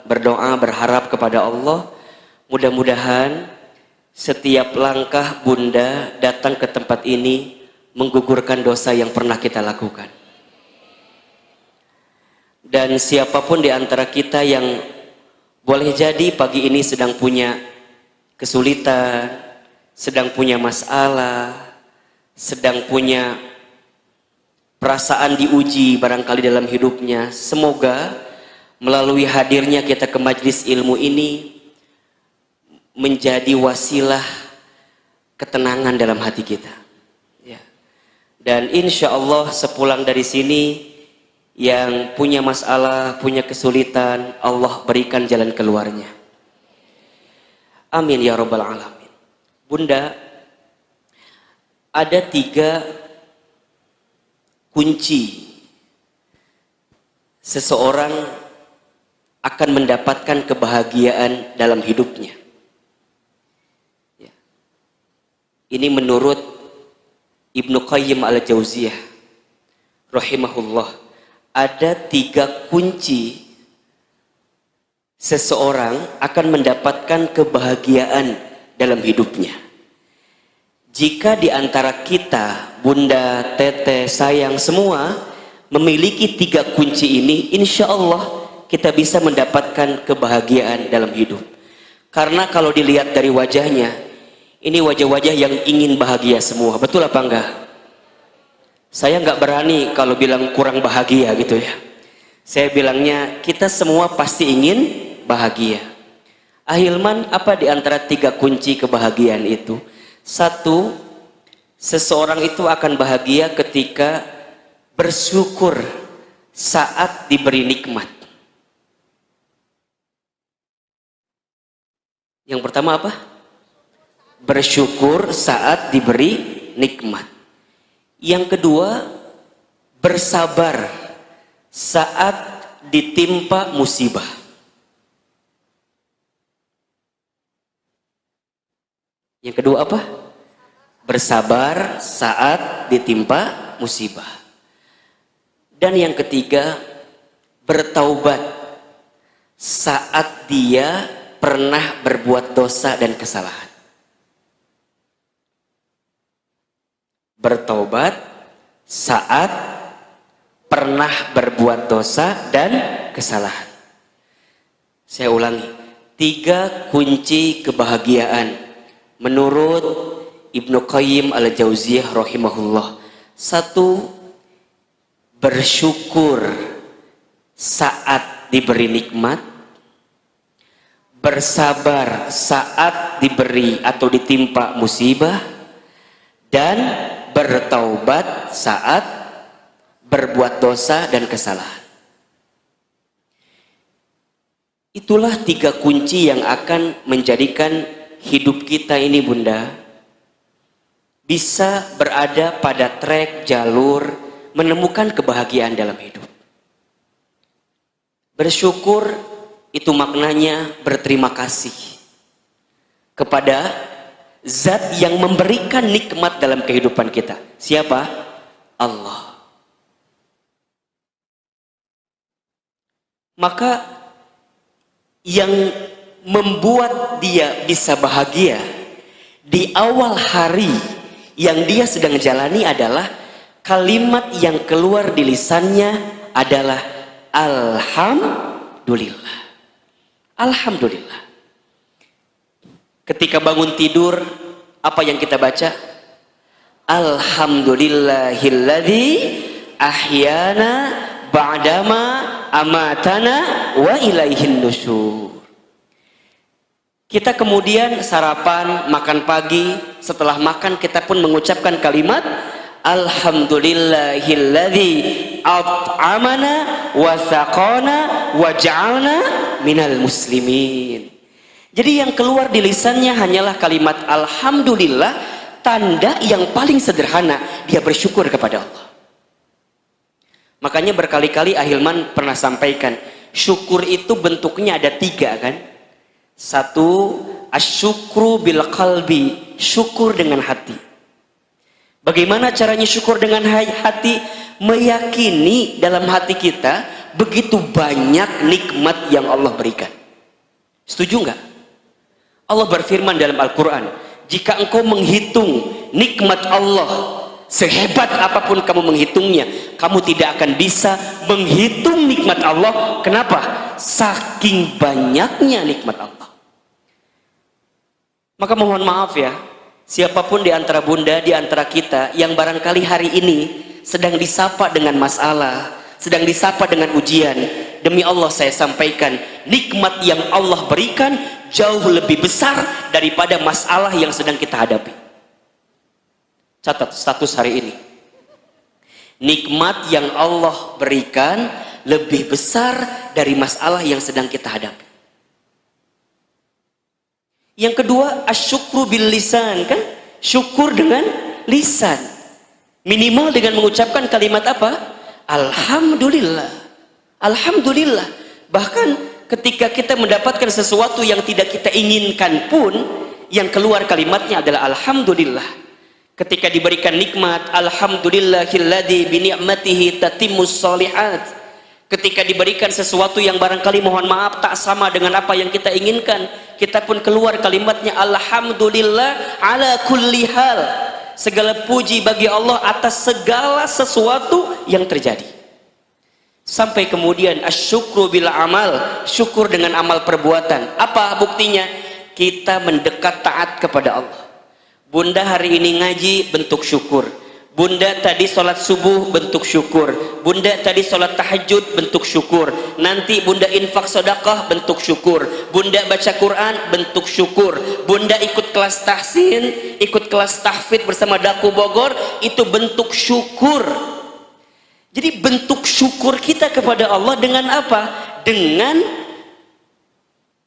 berdoa berharap kepada Allah, mudah-mudahan setiap langkah Bunda datang ke tempat ini menggugurkan dosa yang pernah kita lakukan. Dan siapapun di antara kita yang boleh jadi pagi ini sedang punya kesulitan, sedang punya masalah, sedang punya perasaan diuji barangkali dalam hidupnya, semoga melalui hadirnya kita ke majelis ilmu ini menjadi wasilah ketenangan dalam hati kita. Ya. Dan insya Allah sepulang dari sini, yang punya masalah, punya kesulitan, Allah berikan jalan keluarnya. Amin ya rabbal alamin. Bunda, ada 3 kunci seseorang akan mendapatkan kebahagiaan dalam hidupnya. Ini menurut Ibnu Qayyim al-Jauziyah rahimahullah. Ada 3 kunci seseorang akan mendapatkan kebahagiaan dalam hidupnya. Jika di antara kita, Bunda, Teteh, sayang semua memiliki 3 kunci ini, insya Allah kita bisa mendapatkan kebahagiaan dalam hidup. Karena kalau dilihat dari wajahnya, ini wajah-wajah yang ingin bahagia semua. Betul apa enggak? Saya enggak berani kalau bilang kurang bahagia gitu ya. Saya bilangnya kita semua pasti ingin bahagia. Ahilman, apa di antara 3 kunci kebahagiaan itu? 1, seseorang itu akan bahagia ketika bersyukur saat diberi nikmat. Yang pertama apa? Bersyukur saat diberi nikmat. Yang kedua, bersabar saat ditimpa musibah. Yang kedua apa? Bersabar saat ditimpa musibah. Dan yang ketiga, bertaubat saat dia pernah berbuat dosa dan kesalahan. Bertaubat saat pernah berbuat dosa dan kesalahan. Saya ulangi, 3 kunci kebahagiaan menurut Ibnu Qayyim al-Jauziyah rahimahullah. 1, bersyukur saat diberi nikmat. Bersabar saat diberi atau ditimpa musibah. Dan bertaubat saat berbuat dosa dan kesalahan. Itulah 3 kunci yang akan menjadikan hidup kita ini, Bunda, bisa berada pada trek jalur menemukan kebahagiaan dalam hidup. Bersyukur itu maknanya berterima kasih kepada Zat yang memberikan nikmat dalam kehidupan kita. Siapa? Allah. Maka yang membuat dia bisa bahagia di awal hari yang dia sedang jalani adalah kalimat yang keluar di lisannya adalah Alhamdulillah. Alhamdulillah. Ketika bangun tidur, apa yang kita baca? Alhamdulillahilladzi ahyana ba'dama amatana wa ilaihin nusyur. Kita kemudian sarapan, makan pagi, setelah makan kita pun mengucapkan kalimat Alhamdulillahilladzi at'amana wa saqana wa ja'alna minal muslimin. Jadi yang keluar di lisannya hanyalah kalimat Alhamdulillah, tanda yang paling sederhana dia bersyukur kepada Allah. Makanya berkali-kali Ahilman pernah sampaikan, syukur itu bentuknya ada 3 kan? 1, asyukru bil qalbi, syukur dengan hati. Bagaimana caranya syukur dengan hati? Meyakini dalam hati kita begitu banyak nikmat yang Allah berikan. Setuju nggak? Allah berfirman dalam Al-Quran, jika engkau menghitung nikmat Allah, sehebat apapun kamu menghitungnya, kamu tidak akan bisa menghitung nikmat Allah. Kenapa? Saking banyaknya nikmat Allah. Maka mohon maaf ya, siapapun di antara bunda, di antara kita yang barangkali hari ini sedang disapa dengan masalah, sedang disapa dengan ujian, demi Allah saya sampaikan, nikmat yang Allah berikan jauh lebih besar daripada masalah yang sedang kita hadapi. Catat status hari ini. Nikmat yang Allah berikan lebih besar dari masalah yang sedang kita hadapi. Yang kedua, asyukru bil lisan, kan? Syukur dengan lisan. Minimal dengan mengucapkan kalimat apa? Alhamdulillah. Alhamdulillah. Bahkan ketika kita mendapatkan sesuatu yang tidak kita inginkan pun, yang keluar kalimatnya adalah alhamdulillah. Ketika diberikan nikmat, alhamdulillahilladzi bi ni'matihi tatimmus shalihat. Ketika diberikan sesuatu yang barangkali mohon maaf tak sama dengan apa yang kita inginkan, kita pun keluar kalimatnya alhamdulillah ala kulli hal. Segala puji bagi Allah atas segala sesuatu yang terjadi. Sampai kemudian asyukru bil amal, syukur dengan amal perbuatan. Apa buktinya? Kita mendekat taat kepada Allah. Bunda hari ini ngaji, bentuk syukur. Bunda tadi sholat subuh, bentuk syukur. Bunda tadi sholat tahajud, bentuk syukur. Nanti bunda infak sedekah, bentuk syukur. Bunda baca Quran, bentuk syukur. Bunda ikut kelas tahsin, ikut kelas tahfidz bersama Daku Bogor, itu bentuk syukur. Jadi bentuk syukur kita kepada Allah dengan apa? Dengan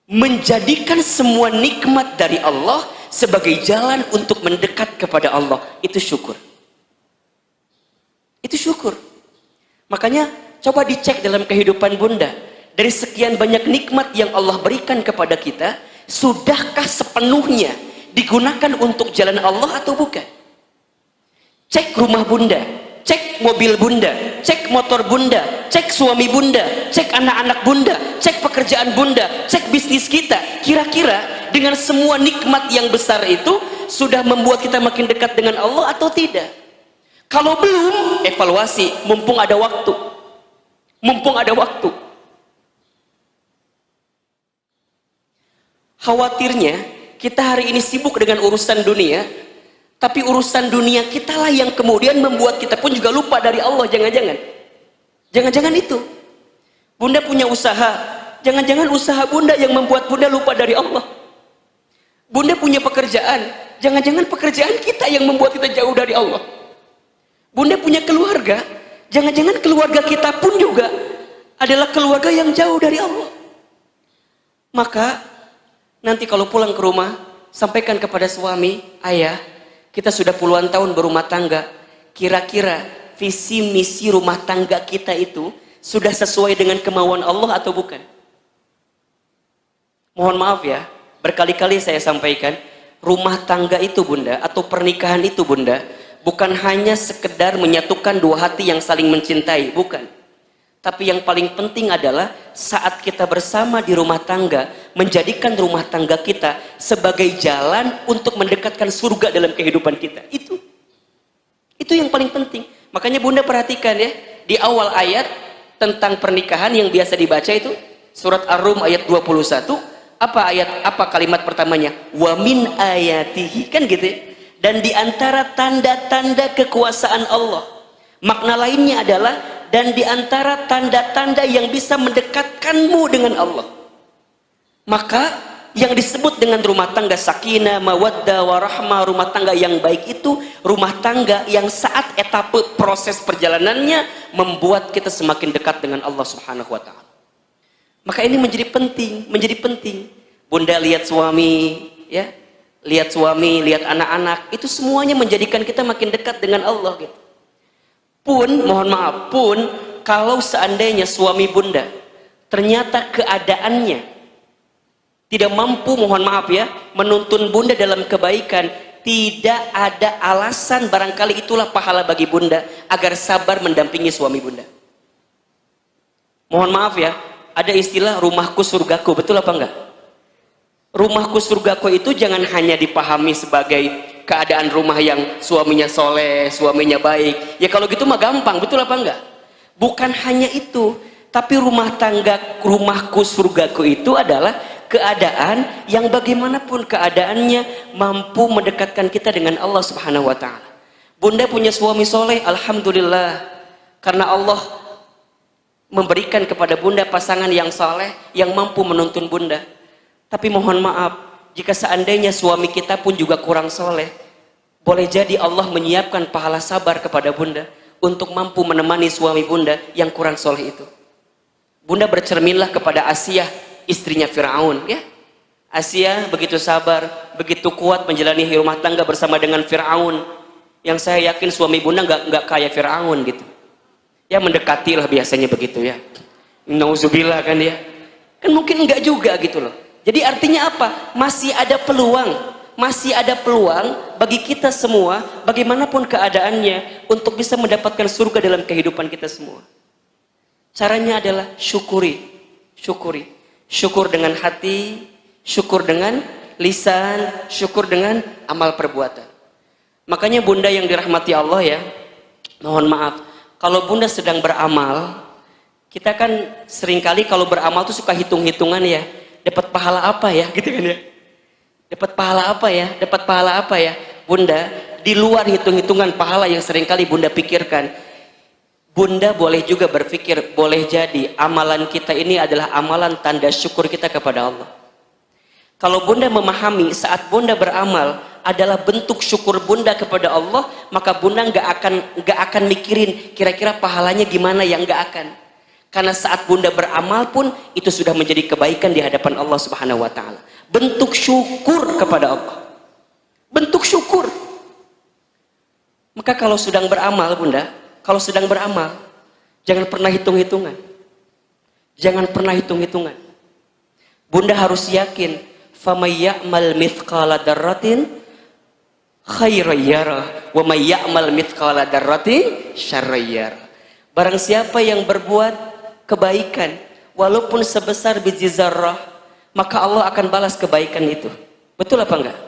menjadikan semua nikmat dari Allah sebagai jalan untuk mendekat kepada Allah. Itu syukur. Itu syukur. Makanya coba dicek dalam kehidupan bunda. Dari sekian banyak nikmat yang Allah berikan kepada kita, sudahkah sepenuhnya digunakan untuk jalan Allah atau bukan? Cek rumah bunda, cek mobil bunda, cek motor bunda, cek suami bunda, cek anak-anak bunda, cek pekerjaan bunda, cek bisnis kita. Kira-kira dengan semua nikmat yang besar itu sudah membuat kita makin dekat dengan Allah atau tidak? Kalau belum, evaluasi, mumpung ada waktu. Mumpung ada waktu. Khawatirnya kita hari ini sibuk dengan urusan dunia, tapi urusan dunia kitalah yang kemudian membuat kita pun juga lupa dari Allah. Jangan-jangan itu. Bunda punya usaha, jangan-jangan usaha bunda yang membuat bunda lupa dari Allah. Bunda punya pekerjaan, jangan-jangan pekerjaan kita yang membuat kita jauh dari Allah. Bunda punya keluarga, jangan-jangan keluarga kita pun juga adalah keluarga yang jauh dari Allah. Maka nanti kalau pulang ke rumah, sampaikan kepada suami, ayah, kita sudah puluhan tahun berumah tangga, kira-kira visi misi rumah tangga kita itu sudah sesuai dengan kemauan Allah atau bukan? Mohon maaf ya, berkali-kali saya sampaikan, rumah tangga itu bunda, atau pernikahan itu bunda, bukan hanya sekedar menyatukan dua hati yang saling mencintai, bukan. Tapi yang paling penting adalah saat kita bersama di rumah tangga, menjadikan rumah tangga kita sebagai jalan untuk mendekatkan surga dalam kehidupan kita. Itu yang paling penting. Makanya bunda perhatikan ya, di awal ayat tentang pernikahan yang biasa dibaca itu, surat Ar-Rum ayat 21, apa kalimat pertamanya? Wa min ayatihi, kan gitu ya. Dan di antara tanda-tanda kekuasaan Allah, makna lainnya adalah dan di antara tanda-tanda yang bisa mendekatkanmu dengan Allah. Maka yang disebut dengan rumah tangga sakinah, mawaddah, warahmah, rumah tangga yang baik itu rumah tangga yang saat etape proses perjalanannya membuat kita semakin dekat dengan Allah Subhanahu wa taala. Maka ini menjadi penting. Bunda lihat suami, ya. Lihat suami, lihat anak-anak, itu semuanya menjadikan kita makin dekat dengan Allah gitu. Mohon maaf, kalau seandainya suami bunda ternyata keadaannya tidak mampu, mohon maaf ya, menuntun bunda dalam kebaikan, tidak ada alasan, barangkali itulah pahala bagi bunda agar sabar mendampingi suami bunda. Mohon maaf ya, ada istilah rumahku surgaku, betul apa enggak? Rumahku surgaku itu jangan hanya dipahami sebagai keadaan rumah yang suaminya soleh, suaminya baik. Ya kalau gitu mah gampang, betul apa enggak? Bukan hanya itu, tapi rumah tangga, rumahku surgaku itu adalah keadaan yang bagaimanapun keadaannya mampu mendekatkan kita dengan Allah Subhanahu wa taala. Bunda punya suami soleh, alhamdulillah. Karena Allah memberikan kepada bunda pasangan yang soleh yang mampu menuntun bunda. Tapi mohon maaf, jika seandainya suami kita pun juga kurang soleh, boleh jadi Allah menyiapkan pahala sabar kepada bunda untuk mampu menemani suami bunda yang kurang soleh itu. Bunda bercerminlah kepada Asiyah, istrinya Fir'aun, ya. Asiyah begitu sabar, begitu kuat menjalani rumah tangga bersama dengan Fir'aun, yang saya yakin suami bunda nggak kayak Fir'aun gitu. Ya mendekati lah biasanya begitu ya. Nauzubillah kan ya. Kan mungkin enggak juga gitu loh. Jadi artinya apa? Masih ada peluang bagi kita semua, bagaimanapun keadaannya, untuk bisa mendapatkan surga dalam kehidupan kita semua. Caranya adalah syukuri. Syukur dengan hati, syukur dengan lisan, syukur dengan amal perbuatan. Makanya bunda yang dirahmati Allah ya, mohon maaf, kalau bunda sedang beramal, kita kan seringkali kalau beramal tuh suka hitung-hitungan ya. Dapat pahala apa ya, gitu kan ya? Dapat pahala apa ya? Bunda, di luar hitung-hitungan pahala yang seringkali bunda pikirkan, bunda boleh juga berpikir, boleh jadi amalan kita ini adalah amalan tanda syukur kita kepada Allah. Kalau bunda memahami saat bunda beramal adalah bentuk syukur bunda kepada Allah, maka bunda nggak akan mikirin kira-kira pahalanya gimana, ya nggak akan. Karena saat bunda beramal pun itu sudah menjadi kebaikan di hadapan Allah Subhanahu wa taala. Bentuk syukur kepada Allah. Bentuk syukur. Maka kalau sedang beramal bunda, kalau sedang beramal, jangan pernah hitung-hitungan. Jangan pernah hitung-hitungan. Bunda harus yakin, famay ya'mal mithqala dzarratin khairan yarah wa may ya'mal mithqala dzarratin syarran yarah. Barang siapa yang berbuat kebaikan walaupun sebesar biji zarrah, maka Allah akan balas kebaikan itu. Betul apa enggak?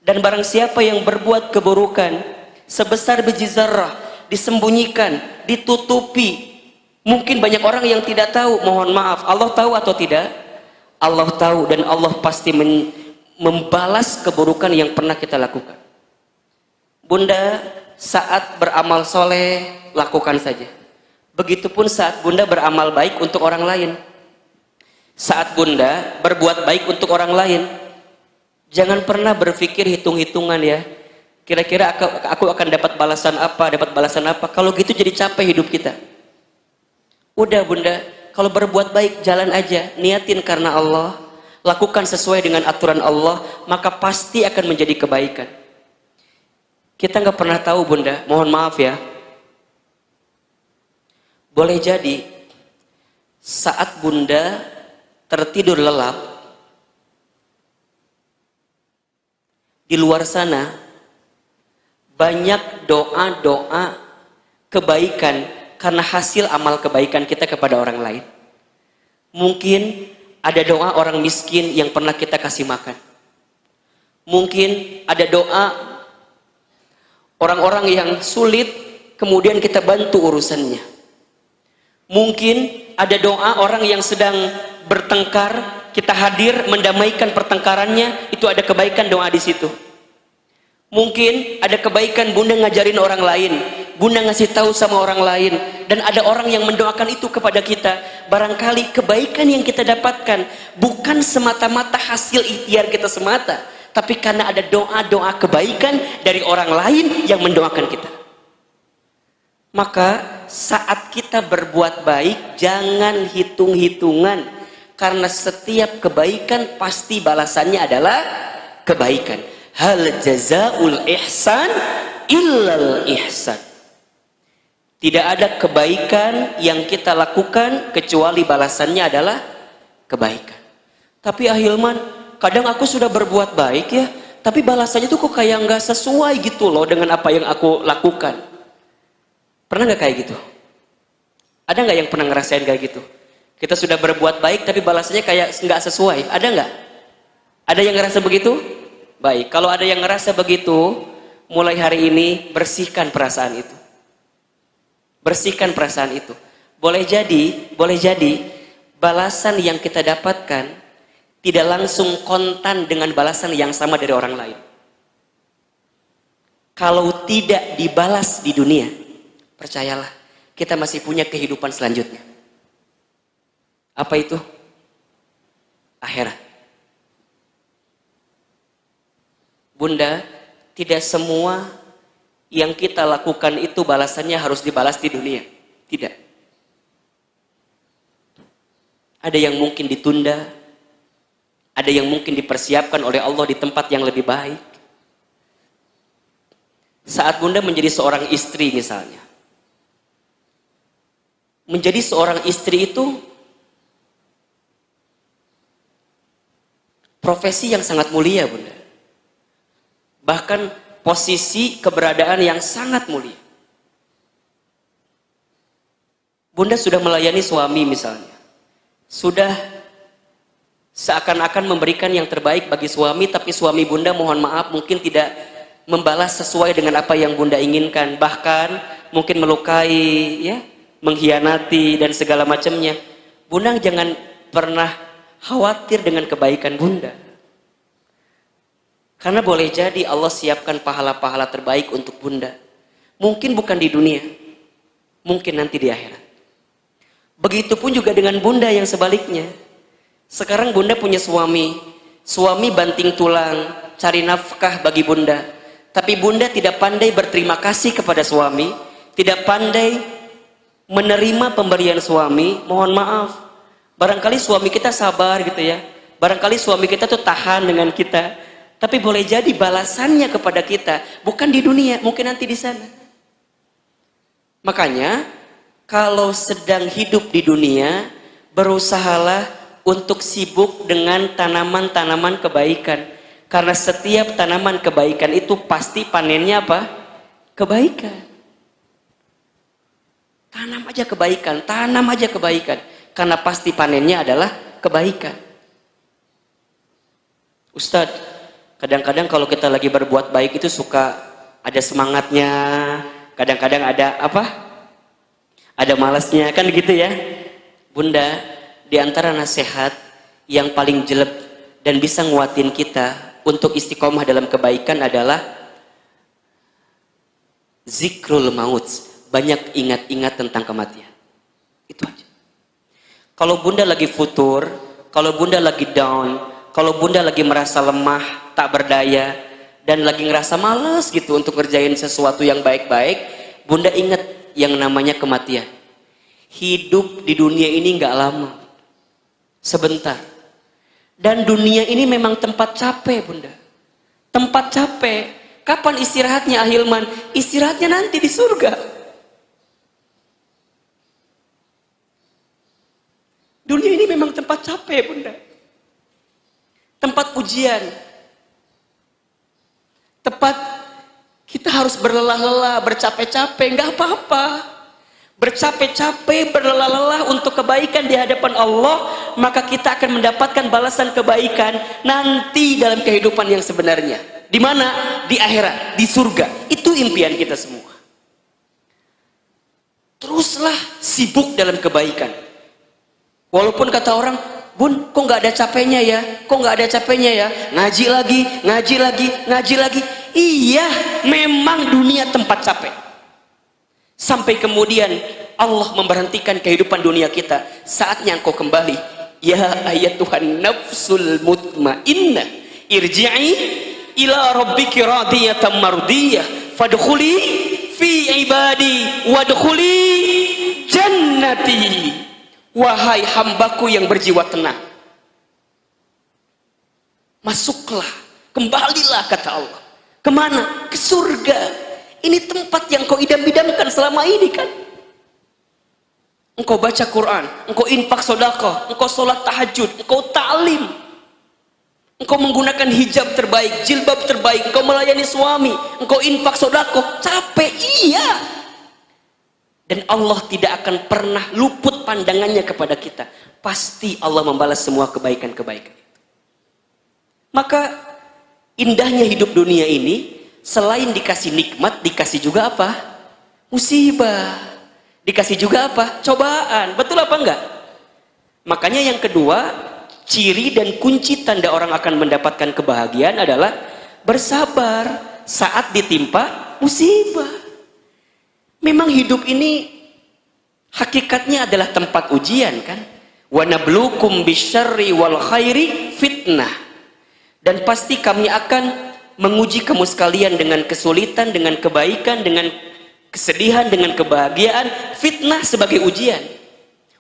Dan barang siapa yang berbuat keburukan sebesar biji zarrah, disembunyikan, ditutupi, mungkin banyak orang yang tidak tahu, mohon maaf, Allah tahu atau tidak? Allah tahu, dan Allah pasti membalas keburukan yang pernah kita lakukan. Bunda, saat beramal soleh, lakukan saja. Begitupun saat bunda beramal baik untuk orang lain. Saat bunda berbuat baik untuk orang lain, jangan pernah berpikir hitung-hitungan ya. Kira-kira aku akan dapat balasan apa. Kalau gitu jadi capek hidup kita. Udah bunda, kalau berbuat baik jalan aja, niatin karena Allah, lakukan sesuai dengan aturan Allah, maka pasti akan menjadi kebaikan. Kita nggak pernah tahu bunda, mohon maaf ya. Boleh jadi saat bunda tertidur lelap, di luar sana banyak doa-doa kebaikan karena hasil amal kebaikan kita kepada orang lain. Mungkin ada doa orang miskin yang pernah kita kasih makan. Mungkin ada doa orang-orang yang sulit kemudian kita bantu urusannya. Mungkin ada doa orang yang sedang bertengkar, kita hadir mendamaikan pertengkarannya, itu ada kebaikan doa di situ. Mungkin ada kebaikan bunda ngajarin orang lain, bunda ngasih tahu sama orang lain, dan ada orang yang mendoakan itu kepada kita. Barangkali kebaikan yang kita dapatkan bukan semata-mata hasil ikhtiar kita semata, tapi karena ada doa-doa kebaikan dari orang lain yang mendoakan kita. Maka saat kita berbuat baik, jangan hitung-hitungan, karena setiap kebaikan pasti balasannya adalah kebaikan. Hal jazaul ihsan illal ihsan. Tidak ada kebaikan yang kita lakukan kecuali balasannya adalah kebaikan. Tapi Ahilman, kadang aku sudah berbuat baik ya, tapi balasannya tuh kok kayak nggak sesuai gitu loh dengan apa yang aku lakukan. Pernah nggak kayak gitu? Ada nggak yang pernah ngerasain kayak gitu? Kita sudah berbuat baik tapi balasannya kayak nggak sesuai. Ada nggak? Ada yang ngerasa begitu? Baik, kalau ada yang ngerasa begitu, mulai hari ini bersihkan perasaan itu. Bersihkan perasaan itu. Boleh jadi balasan yang kita dapatkan tidak langsung kontan dengan balasan yang sama dari orang lain. Kalau tidak dibalas di dunia, percayalah, kita masih punya kehidupan selanjutnya. Apa itu? Akhirat. Bunda, tidak semua yang kita lakukan itu balasannya harus dibalas di dunia. Tidak. Ada yang mungkin ditunda, ada yang mungkin dipersiapkan oleh Allah di tempat yang lebih baik. Saat Bunda menjadi seorang istri misalnya, menjadi seorang istri itu profesi yang sangat mulia, Bunda. Bahkan posisi keberadaan yang sangat mulia. Bunda sudah melayani suami misalnya. Sudah seakan-akan memberikan yang terbaik bagi suami, tapi suami Bunda mohon maaf mungkin tidak membalas sesuai dengan apa yang Bunda inginkan. Bahkan mungkin melukai, ya, mengkhianati dan segala macamnya. Bunda jangan pernah khawatir dengan kebaikan Bunda. Karena boleh jadi Allah siapkan pahala-pahala terbaik untuk Bunda. Mungkin bukan di dunia, mungkin nanti di akhirat. Begitupun juga dengan Bunda yang sebaliknya. Sekarang Bunda punya suami banting tulang, cari nafkah bagi Bunda. Tapi Bunda tidak pandai berterima kasih kepada suami, tidak pandai menerima pemberian suami. Mohon maaf, barangkali suami kita sabar gitu ya, barangkali suami kita tuh tahan dengan kita, tapi boleh jadi balasannya kepada kita bukan di dunia, mungkin nanti di sana. Makanya kalau sedang hidup di dunia, berusahalah untuk sibuk dengan tanaman-tanaman kebaikan, karena setiap tanaman kebaikan itu pasti panennya apa? Kebaikan. Tanam aja kebaikan, karena pasti panennya adalah kebaikan. Ustadz, kadang-kadang kalau kita lagi berbuat baik itu suka ada semangatnya, kadang-kadang ada apa? Ada malasnya, kan gitu ya. Bunda, di antara nasihat yang paling jelek dan bisa nguatin kita untuk istiqomah dalam kebaikan adalah zikrul maut, banyak ingat-ingat tentang kematian. Itu aja. Kalau Bunda lagi futur, kalau Bunda lagi down, kalau Bunda lagi merasa lemah, tak berdaya, dan lagi ngerasa males gitu untuk ngerjain sesuatu yang baik-baik, Bunda ingat yang namanya kematian. Hidup di dunia ini nggak lama, sebentar. Dan dunia ini memang tempat capek, Bunda. Tempat capek. Kapan istirahatnya Ahilman? Istirahatnya nanti di surga. Dunia ini memang tempat capek, Bunda. Tempat ujian. Tempat kita harus berlelah-lelah, bercapek-capek, nggak apa-apa. Bercapek-capek, berlelah-lelah untuk kebaikan di hadapan Allah, maka kita akan mendapatkan balasan kebaikan nanti dalam kehidupan yang sebenarnya. Di mana? Di akhirat, di surga. Itu impian kita semua. Teruslah sibuk dalam kebaikan. Walaupun kata orang, Bun, kok nggak ada capeknya ya? Kok nggak ada capeknya ya? Ngaji lagi. Iya, memang dunia tempat capek. Sampai kemudian Allah memberhentikan kehidupan dunia kita. Saatnya engkau kembali. Ya ayatuhan nafsul mutmainnah, irji'i ila rabbiki radiyatan mardiyah, fadkhuli fi ibadi wadkhuli jannati. Wahai hambaku yang berjiwa tenang, masuklah, kembalilah kata Allah. Kemana? Ke surga. Ini tempat yang kau idam-idamkan selama ini kan. Engkau baca Quran, engkau infak sedekah, engkau sholat tahajud, engkau ta'lim, engkau menggunakan hijab terbaik, jilbab terbaik, engkau melayani suami, engkau infak sedekah. Capek, iya. Dan Allah tidak akan pernah luput pandangannya kepada kita. Pasti Allah membalas semua kebaikan-kebaikan itu. Maka indahnya hidup dunia ini, selain dikasih nikmat, dikasih juga apa? Musibah. Dikasih juga apa? Cobaan. Betul apa enggak? Makanya yang kedua, ciri dan kunci tanda orang akan mendapatkan kebahagiaan adalah bersabar saat ditimpa musibah. Memang hidup ini hakikatnya adalah tempat ujian kan? Wa nabluukum bisyarri wal khairi fitnah. Dan pasti kami akan menguji kamu sekalian dengan kesulitan, dengan kebaikan, dengan kesedihan, dengan kebahagiaan, fitnah sebagai ujian.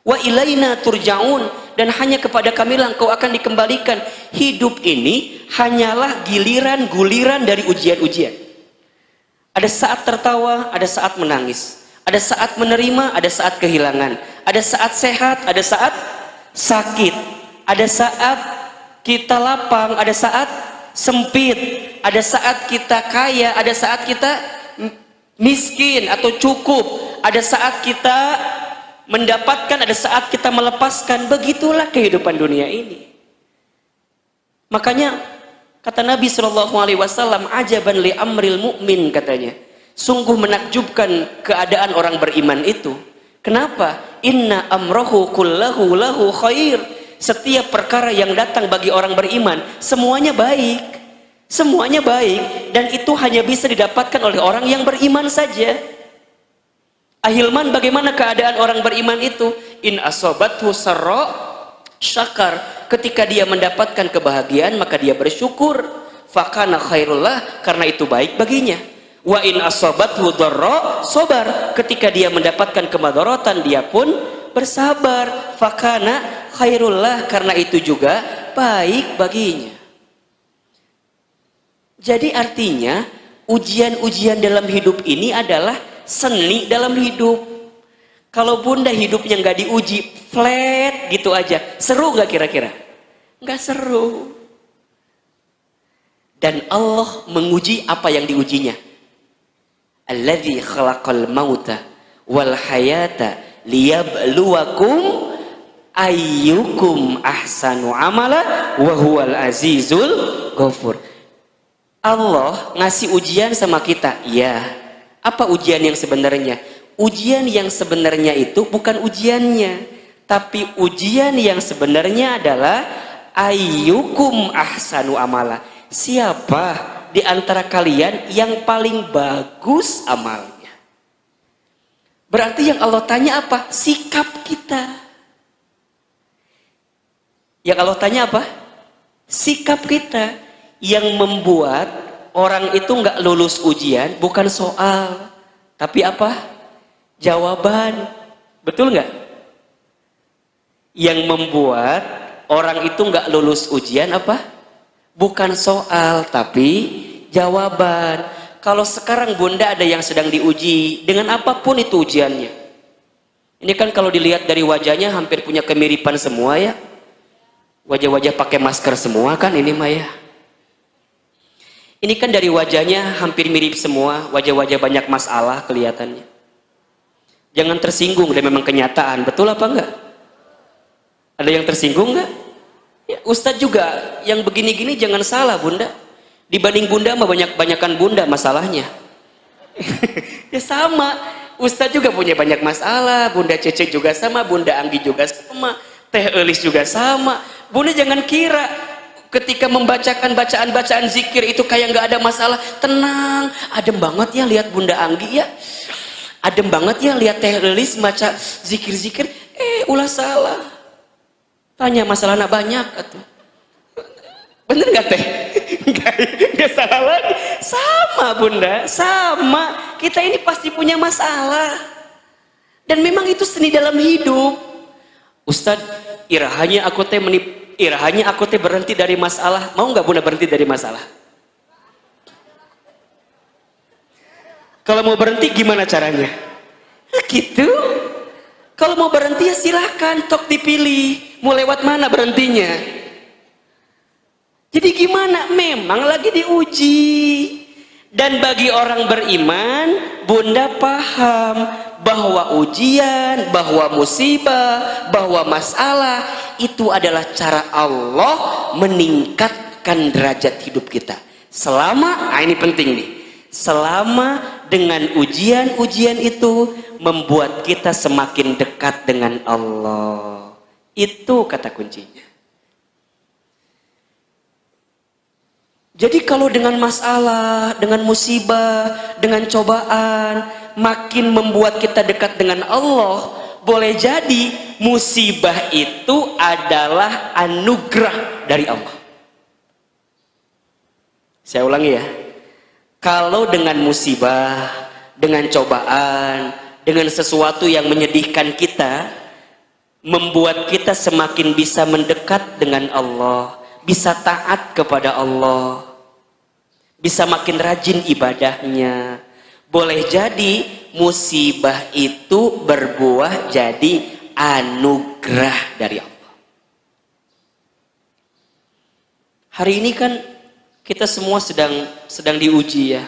Wa ilaina turja'un, dan hanya kepada kamilah engkau akan dikembalikan. Hidup ini hanyalah giliran-guliran dari ujian-ujian. Ada saat tertawa, ada saat menangis. Ada saat menerima, ada saat kehilangan. Ada saat sehat, ada saat sakit. Ada saat kita lapang, ada saat sempit. Ada saat kita kaya, ada saat kita miskin atau cukup. Ada saat kita mendapatkan, ada saat kita melepaskan. Begitulah kehidupan dunia ini. Makanya kata Nabi SAW, ajaban li amril mu'min, katanya. Sungguh menakjubkan keadaan orang beriman itu. Kenapa? Inna amrohu kullahu lahu khair. Setiap perkara yang datang bagi orang beriman, semuanya baik. Semuanya baik. Dan itu hanya bisa didapatkan oleh orang yang beriman saja. Ahilman, bagaimana keadaan orang beriman itu? In asobathu sarra syakar. Ketika dia mendapatkan kebahagiaan, maka dia bersyukur. Fakana khairullah, karena itu baik baginya. Wa in asobathu dharra sabar. Ketika dia mendapatkan kemadharatan, dia pun bersabar. Fakana khairullah, karena itu juga baik baginya. Jadi artinya ujian-ujian dalam hidup ini adalah seni dalam hidup. Kalau bunda hidupnya nggak diuji, flat gitu aja, seru nggak kira-kira? Nggak seru. Dan Allah menguji apa yang diujinya. Alladzi khalaqal mauta wal hayata liyabluwakum ayyukum ahsanu amala wa huwal azizul ghafur. Allah ngasih ujian sama kita. Iya. Apa ujian yang sebenarnya? Ujian yang sebenarnya itu bukan ujiannya, tapi ujian yang sebenarnya adalah ayyukum ahsanu amala. Siapa di antara kalian yang paling bagus amalnya? Berarti yang Allah tanya apa? Sikap kita. Yang Allah tanya apa? Sikap kita. Yang membuat orang itu nggak lulus ujian bukan soal, tapi apa? Jawaban. Betul nggak? Yang membuat orang itu nggak lulus ujian apa? Bukan soal, tapi jawaban. Kalau sekarang bunda ada yang sedang diuji dengan apapun itu ujiannya. Ini kan kalau dilihat dari wajahnya hampir punya kemiripan semua ya. Wajah-wajah pakai masker semua kan ini mah ya. Ini kan dari wajahnya hampir mirip semua, wajah-wajah banyak masalah kelihatannya. Jangan tersinggung, dan memang kenyataan. Betul apa enggak? Ada yang tersinggung enggak? Ya, Ustadz juga yang begini-gini jangan salah bunda. Dibanding bunda mah banyak-banyakan bunda masalahnya. Ya sama, Ustadz juga punya banyak masalah. Bunda Cece juga sama, bunda Anggi juga sama, Teh Elis juga sama. Bunda jangan kira ketika membacakan bacaan-bacaan zikir itu kayak nggak ada masalah. Tenang, adem banget ya lihat bunda Anggi ya. Adem banget ya lihat Teh Elis baca zikir-zikir. Ulah salah. Tanya masalahnya banyak atuh. Bener nggak Teh? Nggak salah lagi. Sama bunda, sama. Kita ini pasti punya masalah. Dan memang itu seni dalam hidup. Ustadz, irahanya aku teh berhenti dari masalah. Mau nggak bunda berhenti dari masalah? Kalau mau berhenti gimana caranya? Gitu. Kalau mau berhenti ya silahkan, tok dipilih. Mau lewat mana berhentinya? Jadi gimana? Memang lagi diuji. Dan bagi orang beriman, Bunda paham bahwa ujian, bahwa musibah, bahwa masalah itu adalah cara Allah meningkatkan derajat hidup kita. Selama, nah ini penting nih, selama dengan ujian-ujian itu membuat kita semakin dekat dengan Allah. Itu kata kuncinya. Jadi kalau dengan masalah, dengan musibah, dengan cobaan makin membuat kita dekat dengan Allah, boleh jadi musibah itu adalah anugerah dari Allah. Saya ulangi ya. Kalau dengan musibah, dengan cobaan, dengan sesuatu yang menyedihkan kita, membuat kita semakin bisa mendekat dengan Allah, bisa taat kepada Allah, bisa makin rajin ibadahnya. Boleh jadi musibah itu berbuah jadi anugerah dari Allah. Hari ini kan kita semua sedang diuji ya.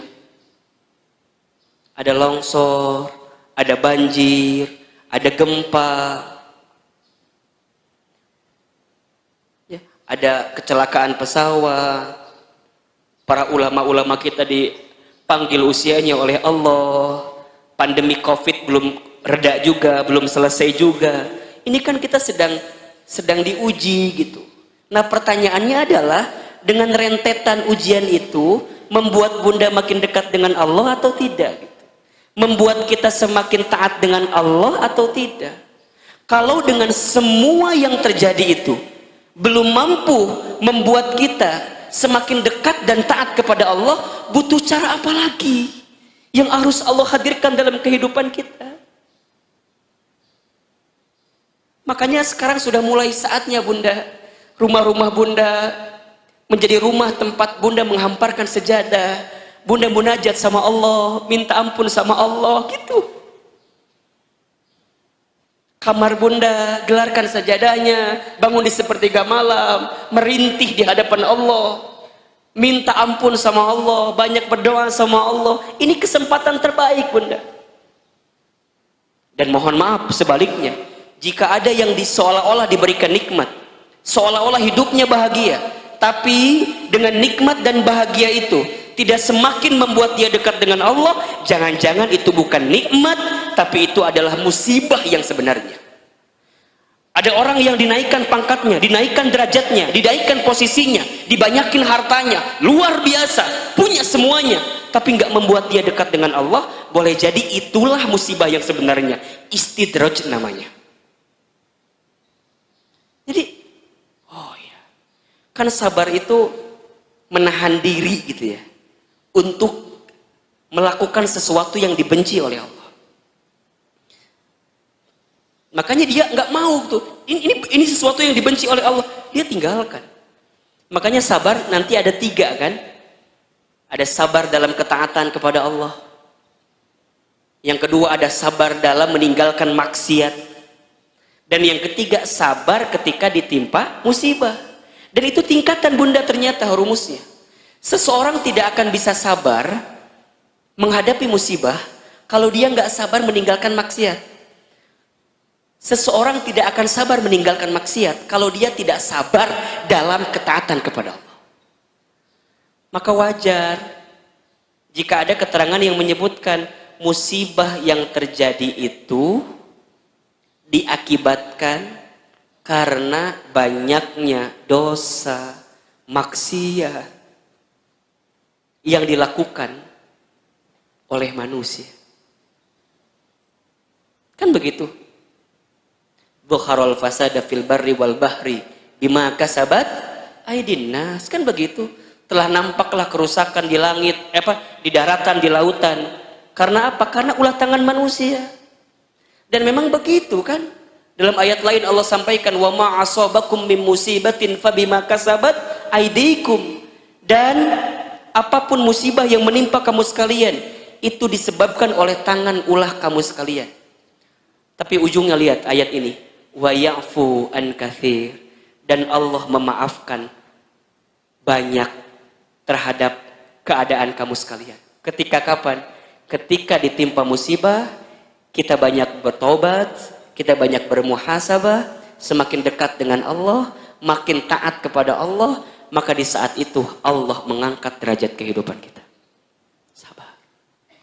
Ada longsor, ada banjir, ada gempa, ya, ada kecelakaan pesawat. Para ulama-ulama kita dipanggil usianya oleh Allah. Pandemi COVID belum reda juga, belum selesai juga. Ini kan kita sedang diuji gitu. Nah pertanyaannya adalah, dengan rentetan ujian itu membuat Bunda makin dekat dengan Allah atau tidak gitu. Membuat kita semakin taat dengan Allah atau tidak. Kalau dengan semua yang terjadi itu belum mampu membuat kita semakin dekat dan taat kepada Allah, butuh cara apa lagi yang harus Allah hadirkan dalam kehidupan kita? Makanya sekarang sudah mulai saatnya Bunda, rumah-rumah Bunda menjadi rumah tempat Bunda menghamparkan sejadah, Bunda munajat sama Allah, minta ampun sama Allah gitu. Kamar Bunda gelarkan sajadahnya, bangun di sepertiga malam, merintih di hadapan Allah, minta ampun sama Allah, banyak berdoa sama Allah. Ini kesempatan terbaik Bunda. Dan mohon maaf sebaliknya, jika ada yang seolah-olah diberikan nikmat, seolah-olah hidupnya bahagia, tapi dengan nikmat dan bahagia itu tidak semakin membuat dia dekat dengan Allah, jangan-jangan itu bukan nikmat, tapi itu adalah musibah yang sebenarnya. Ada orang yang dinaikkan pangkatnya, dinaikkan derajatnya, dinaikkan posisinya, dibanyakin hartanya, luar biasa, punya semuanya, tapi nggak membuat dia dekat dengan Allah. Boleh jadi itulah musibah yang sebenarnya, istidraj namanya. Jadi, oh ya, kan sabar itu menahan diri gitu ya, untuk melakukan sesuatu yang dibenci oleh Allah. Makanya dia nggak mau tuh. Ini sesuatu yang dibenci oleh Allah, dia tinggalkan. Makanya sabar nanti ada 3 kan? Ada sabar dalam ketaatan kepada Allah. Yang kedua ada sabar dalam meninggalkan maksiat. Dan yang ketiga sabar ketika ditimpa musibah. Dan itu tingkatan Bunda ternyata rumusnya. Seseorang tidak akan bisa sabar menghadapi musibah kalau dia nggak sabar meninggalkan maksiat. Seseorang tidak akan sabar meninggalkan maksiat kalau dia tidak sabar dalam ketaatan kepada Allah. Maka wajar jika ada keterangan yang menyebutkan musibah yang terjadi itu diakibatkan karena banyaknya dosa, maksiat yang dilakukan oleh manusia. Kan begitu? Dhuharul fasada fil barri wal bahri bima kasabat aydin nas. Kan begitu? Telah nampaklah kerusakan di langit, di daratan, di lautan. Karena apa? Karena ulah tangan manusia. Dan memang begitu kan? Dalam ayat lain Allah sampaikan, wa ma asabakum min musibatin fabima kasabat aydikum. Dan apapun musibah yang menimpa kamu sekalian, itu disebabkan oleh tangan ulah kamu sekalian. Tapi ujungnya lihat ayat ini, wa ya'fu an katsir, dan Allah memaafkan banyak terhadap keadaan kamu sekalian. Ketika kapan? Ketika ditimpa musibah, kita banyak bertobat, kita banyak bermuhasabah, semakin dekat dengan Allah, makin taat kepada Allah, maka di saat itu Allah mengangkat derajat kehidupan kita. Sabar.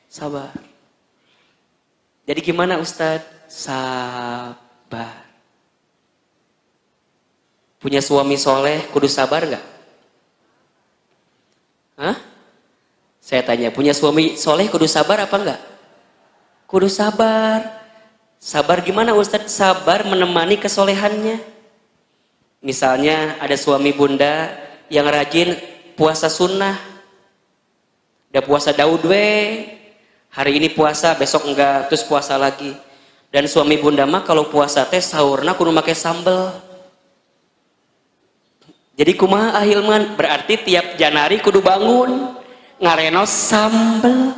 Sabar. Jadi gimana Ustadz? Sabar. Punya suami soleh, kudu sabar nggak? Hah? Saya tanya, punya suami soleh kudu sabar apa enggak? Kudu sabar. Sabar gimana Ustadz? Sabar menemani kesolehannya. Misalnya ada suami bunda yang rajin puasa sunnah. Udah puasa Daud we. Hari ini puasa, besok enggak, terus puasa lagi. Dan suami bunda mah kalau puasa teh sahurna kudu make sambel. Jadi kumaha ahilman? Berarti tiap Janari kudu bangun ngarenos sambel.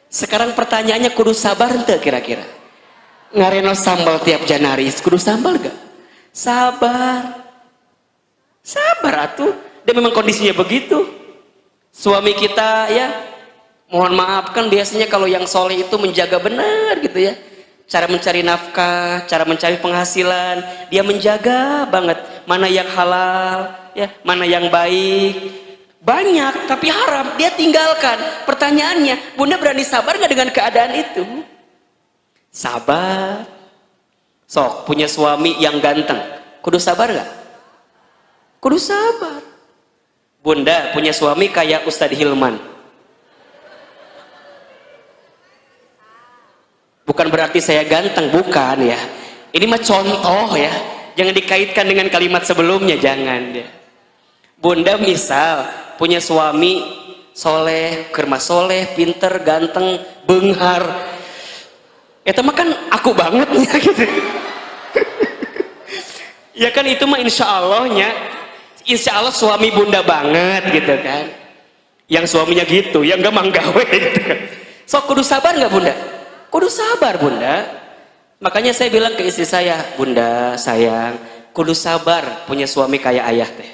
Sekarang pertanyaannya, kudu sabar ente kira-kira? Ngarenos sambel tiap Janari kudu sambel gak? Sabar. Sabar atuh. Dan memang kondisinya begitu. Suami kita ya, mohon maaf kan biasanya kalau yang soleh itu menjaga benar gitu ya. Cara mencari nafkah, cara mencari penghasilan, dia menjaga banget mana yang halal, ya, mana yang baik. Banyak tapi haram dia tinggalkan. Pertanyaannya, bunda berani sabar nggak dengan keadaan itu? Sabar. Sok punya suami yang ganteng, kudu sabar nggak? Kudu sabar. Bunda punya suami kayak Ustadz Hilman, bukan berarti saya ganteng, bukan ya. Ini mah contoh ya. Jangan dikaitkan dengan kalimat sebelumnya, jangan ya. Bunda misal punya suami soleh, kerma soleh, pinter, ganteng, benghar. Itu mah kan aku banget ya gitu. Ya kan itu mah insya Allahnya, insya Allah suami bunda banget gitu kan. Yang suaminya gitu, yang enggak manggawe gitu kan. So kudu sabar nggak bunda? Kudu sabar bunda. Makanya saya bilang ke istri saya, bunda sayang, kudu sabar punya suami kayak ayah teh.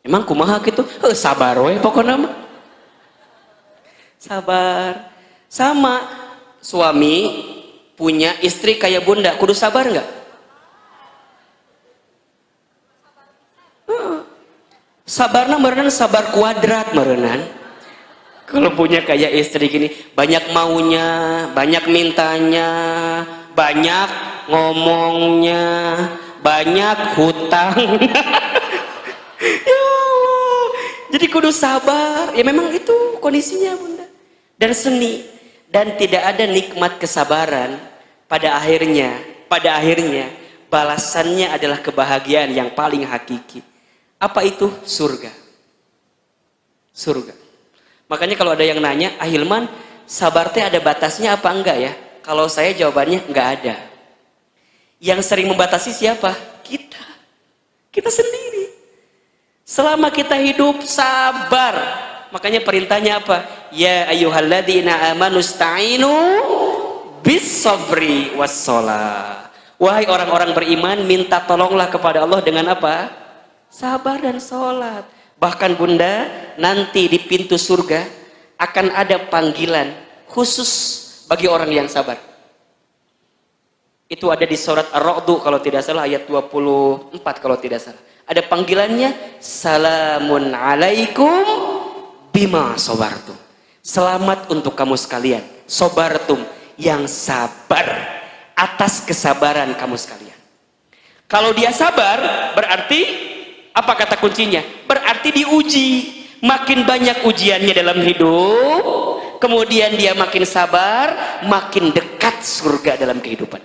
Emang kumaha gitu? Sabar we pokoknya mah. Sabar. Sama suami punya istri kayak bunda, kudu sabar nggak? Sabarna merenan sabar kuadrat merenan. Kalau punya kayak istri gini, banyak maunya, banyak mintanya, banyak ngomongnya, banyak hutang. Ya Allah. Jadi kudu sabar. Ya memang itu kondisinya bunda. Dan seni. Dan tidak ada nikmat kesabaran pada akhirnya balasannya adalah kebahagiaan yang paling hakiki. Apa itu? Surga. Surga. Makanya kalau ada yang nanya, Ahilman, sabar teh ada batasnya apa enggak ya? Kalau saya jawabannya enggak ada. Yang sering membatasi siapa? Kita. Kita sendiri. Selama kita hidup sabar. Makanya perintahnya apa? Ya ayyuhalladzina amanu sta'inu bis sabri was shalah. Wahai orang-orang beriman, minta tolonglah kepada Allah dengan apa? Sabar dan sholat. Bahkan bunda, nanti di pintu surga akan ada panggilan khusus bagi orang yang sabar. Itu ada di surat Ar-Ra'd kalau tidak salah, ayat 24 kalau tidak salah. Ada panggilannya, salamun alaikum bima sabartum. Selamat untuk kamu sekalian, sabartum, yang sabar atas kesabaran kamu sekalian. Kalau dia sabar, berarti apa kata kuncinya? Berarti diuji. Makin banyak ujiannya dalam hidup, kemudian dia makin sabar, makin dekat surga dalam kehidupan.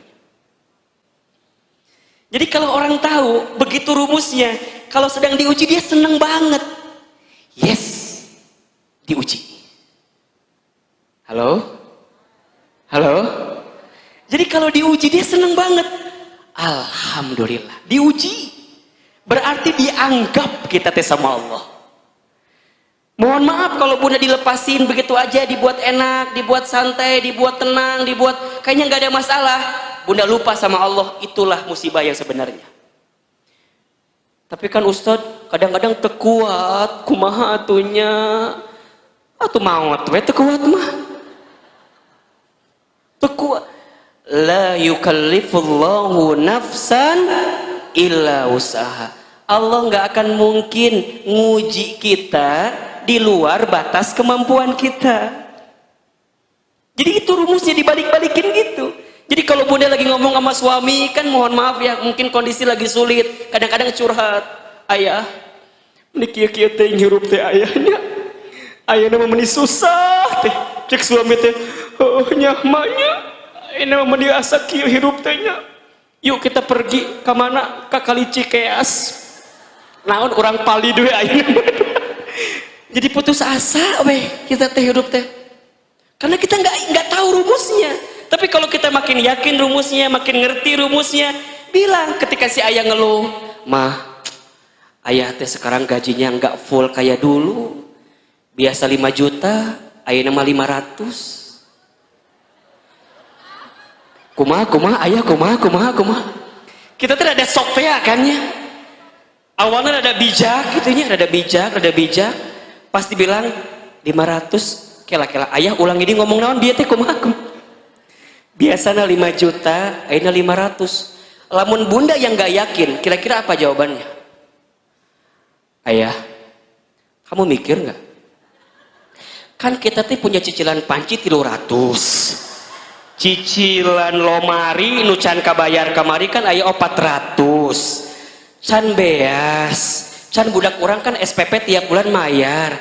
Jadi kalau orang tahu begitu rumusnya, kalau sedang diuji dia senang banget. Yes, diuji. Halo? Halo? Jadi kalau diuji dia senang banget. Alhamdulillah, diuji. Berarti dianggap kita teh sama Allah. Mohon maaf kalau bunda dilepasin begitu aja, dibuat enak, dibuat santai, dibuat tenang, dibuat kayaknya nggak ada masalah. Bunda lupa sama Allah, itulah musibah yang sebenarnya. Tapi kan Ustadz kadang-kadang tekuat, kumaha atunya, Atuh maut we teu kuat mah. Teu kuat. La yukallifullahu nafsan illa usaha. Allah nggak akan mungkin nguji kita di luar batas kemampuan kita. Jadi itu rumusnya dibalik-balikin gitu. Jadi kalau bunda lagi ngomong sama suami, kan mohon maaf ya, mungkin kondisi lagi sulit, kadang-kadang curhat, ayah, ini kia-kia teh ngirup teh ayahnya, ayahnya mah meni susah teh, cek suami teh, oh nyahmanya, ini mah meni asa kia hirup tehnya, yuk kita pergi ke mana, ke Kali Cikeas, naon orang pali dua ayahnya, jadi putus asa, weh kita teh hirup teh, karena kita nggak tahu rumusnya. Tapi kalau kita makin yakin rumusnya, makin ngerti rumusnya, bilang ketika si ayah ngeluh, mah, ayah teh sekarang gajinya nggak full kayak dulu, biasa 5 juta, ayah nama 500. Kumaha, ayah kumaha. Kita tuh ada sok ya kan ya. Awalnya ada bijak gitunya, ada bijak. Pasti bilang 500, kela-kela ayah ulang ini ngomong naon dia teh kumaha. Biasanya 5 juta, akhirnya 500. Lamun bunda yang gak yakin, kira-kira apa jawabannya? Ayah, kamu mikir gak? Kan kita tuh punya cicilan panci 300. Cicilan lomari, nucan kabayar kamari kan ayah 400. Can beas, can budak orang kan SPP tiap bulan mayar.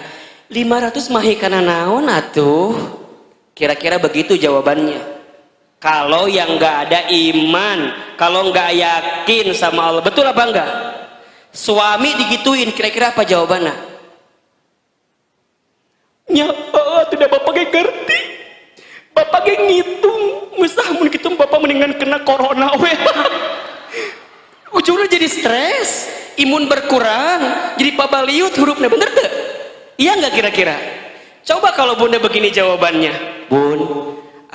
500 mahi kana naon atuh? Kira-kira begitu jawabannya. Kalau yang nggak ada iman, kalau nggak yakin sama Allah, betul apa enggak? Suami digituin, kira-kira apa jawabannya? Ya, tidak bapak yang ngerti, bapak yang ngitung, misah mun gitu bapak mendingan kena corona weh. Ujungnya jadi stres, imun berkurang, jadi babaliut hurufnya, bener tuh? Iya nggak kira-kira? Coba kalau bunda begini jawabannya, bun,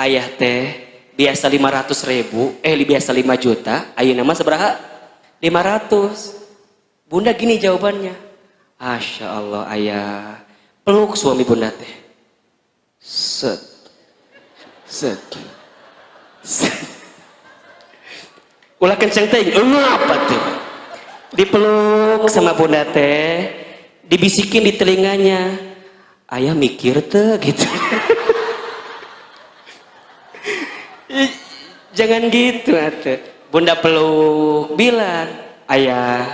ayah teh biasa 500.000, biasa 5 juta, ayo nama seberapa? 500. Bunda gini jawabannya, Masya Allah ayah, peluk suami bunda teh, set, ulah kenceng teh, apa tuh? Dipeluk sama bunda teh, dibisikin di telinganya, ayah mikir tuh gitu. Jangan gitu atuh. Bunda peluk, bilang, ayah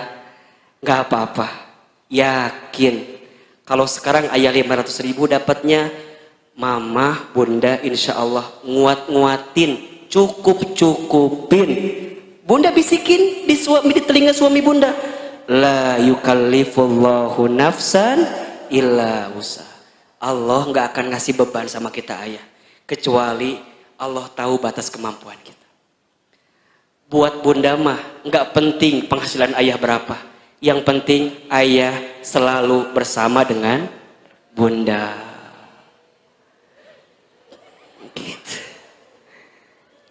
nggak apa-apa, yakin kalau sekarang ayah 500.000 dapatnya, mama bunda insya Allah nguatin, cukup-cukupin. Bunda bisikin di telinga suami bunda, la yukallifullahu nafsan illa usaha. Allah nggak akan ngasih beban sama kita ayah, kecuali Allah tahu batas kemampuan kita. Buat bunda mah nggak penting penghasilan ayah berapa, yang penting ayah selalu bersama dengan bunda.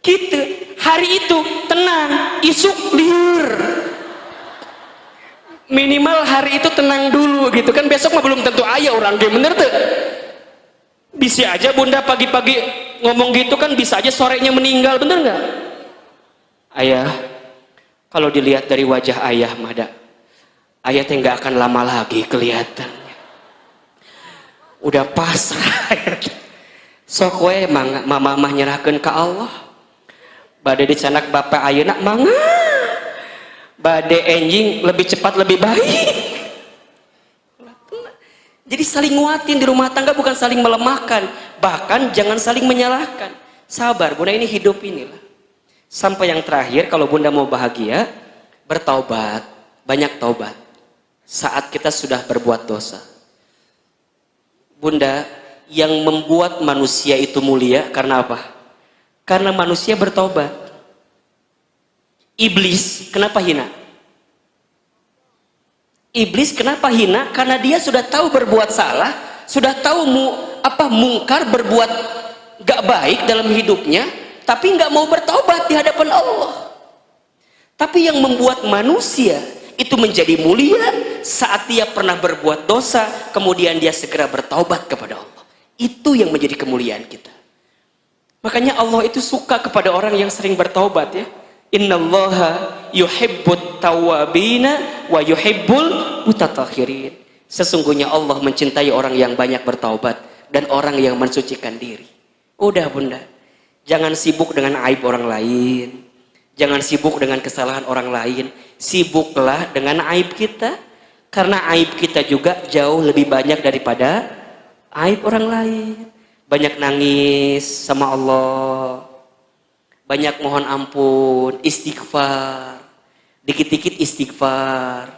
Gitu. Hari itu tenang, isuk liur. Minimal hari itu tenang dulu gitu kan, besok mah belum tentu ayah orang dia, bener tuh. Bisa aja bunda pagi-pagi ngomong gitu kan, bisa aja sorenya meninggal, bener nggak? Ayah, kalau dilihat dari wajah ayah mada, ayah teh nggak akan lama lagi kelihatannya. Udah pasrah. Sok we mama nyerahkeun ka Allah. Bade dicanak bapak ayeuna mangga. Bade enjing lebih cepat lebih baik. Jadi saling nguatin di rumah tangga, bukan saling melemahkan, bahkan jangan saling menyalahkan. Sabar bunda, ini hidup inilah. Sampai yang terakhir, kalau bunda mau bahagia, bertaubat, banyak taubat. Saat kita sudah berbuat dosa, bunda, yang membuat manusia itu mulia karena apa? Karena manusia bertaubat. Iblis kenapa hina? Iblis kenapa hina? Karena dia sudah tahu berbuat salah, sudah tahu mungkar, berbuat gak baik dalam hidupnya, tapi gak mau bertaubat di hadapan Allah. Tapi yang membuat manusia itu menjadi mulia saat dia pernah berbuat dosa, kemudian dia segera bertaubat kepada Allah. Itu yang menjadi kemuliaan kita. Makanya Allah itu suka kepada orang yang sering bertaubat ya. Innallaha yuhibbut tawwabina wa yuhibbul mutatahhirin. Sesungguhnya Allah mencintai orang yang banyak bertaubat dan orang yang mensucikan diri. Udah bunda, jangan sibuk dengan aib orang lain. Jangan sibuk dengan kesalahan orang lain. Sibuklah dengan aib kita. Karena aib kita juga jauh lebih banyak daripada aib orang lain. Banyak nangis sama Allah. Banyak mohon ampun, istighfar. Dikit-dikit istighfar.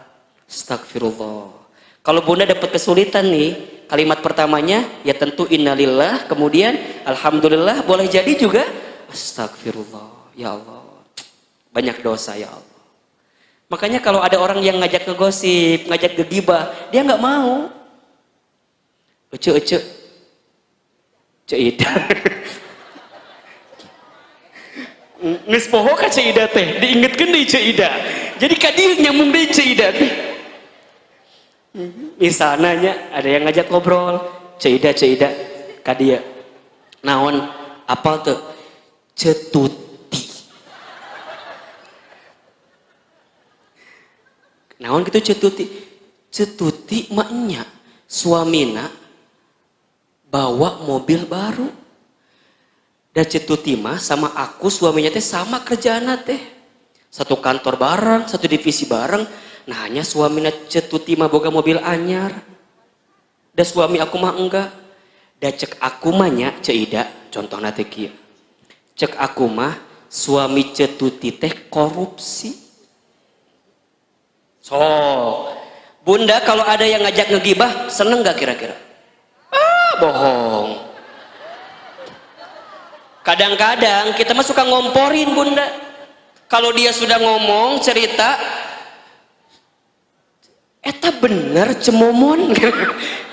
Astagfirullah. Kalau bunda dapat kesulitan nih, kalimat pertamanya ya tentu innalillah, kemudian alhamdulillah, boleh jadi juga astagfirullah. Ya Allah, banyak dosa ya Allah. Makanya kalau ada orang yang ngajak ngegosip, ngajak ngegibah, dia nggak mau. Ece Ida. Nges poho ka Ida teh, diingetkeun deui Ida. Jadi ka dieu nyambung deui Ida teh. Misalnya ada yang ngajak ngobrol, Ida ka dieu. Naon apal tuh? Cetuti. Naon gitu cetuti? Cetuti maknya suamina bawa mobil baru. Dan cetuti mah sama aku suaminya teh sama kerjaan teh. Satu kantor bareng, satu divisi bareng. Nah hanya suaminya cetuti mah boga mobil anyar. Dan suami aku mah enggak. Dan cek aku mah nya Ida, contohna teh kieu. Cek aku mah suami cetuti teh korupsi. So, bunda kalau ada yang ngajak ngegibah, seneng gak kira-kira? Bohong. Kadang-kadang kita mah suka ngomporin bunda. Kalau dia sudah ngomong cerita, eta bener cemomon.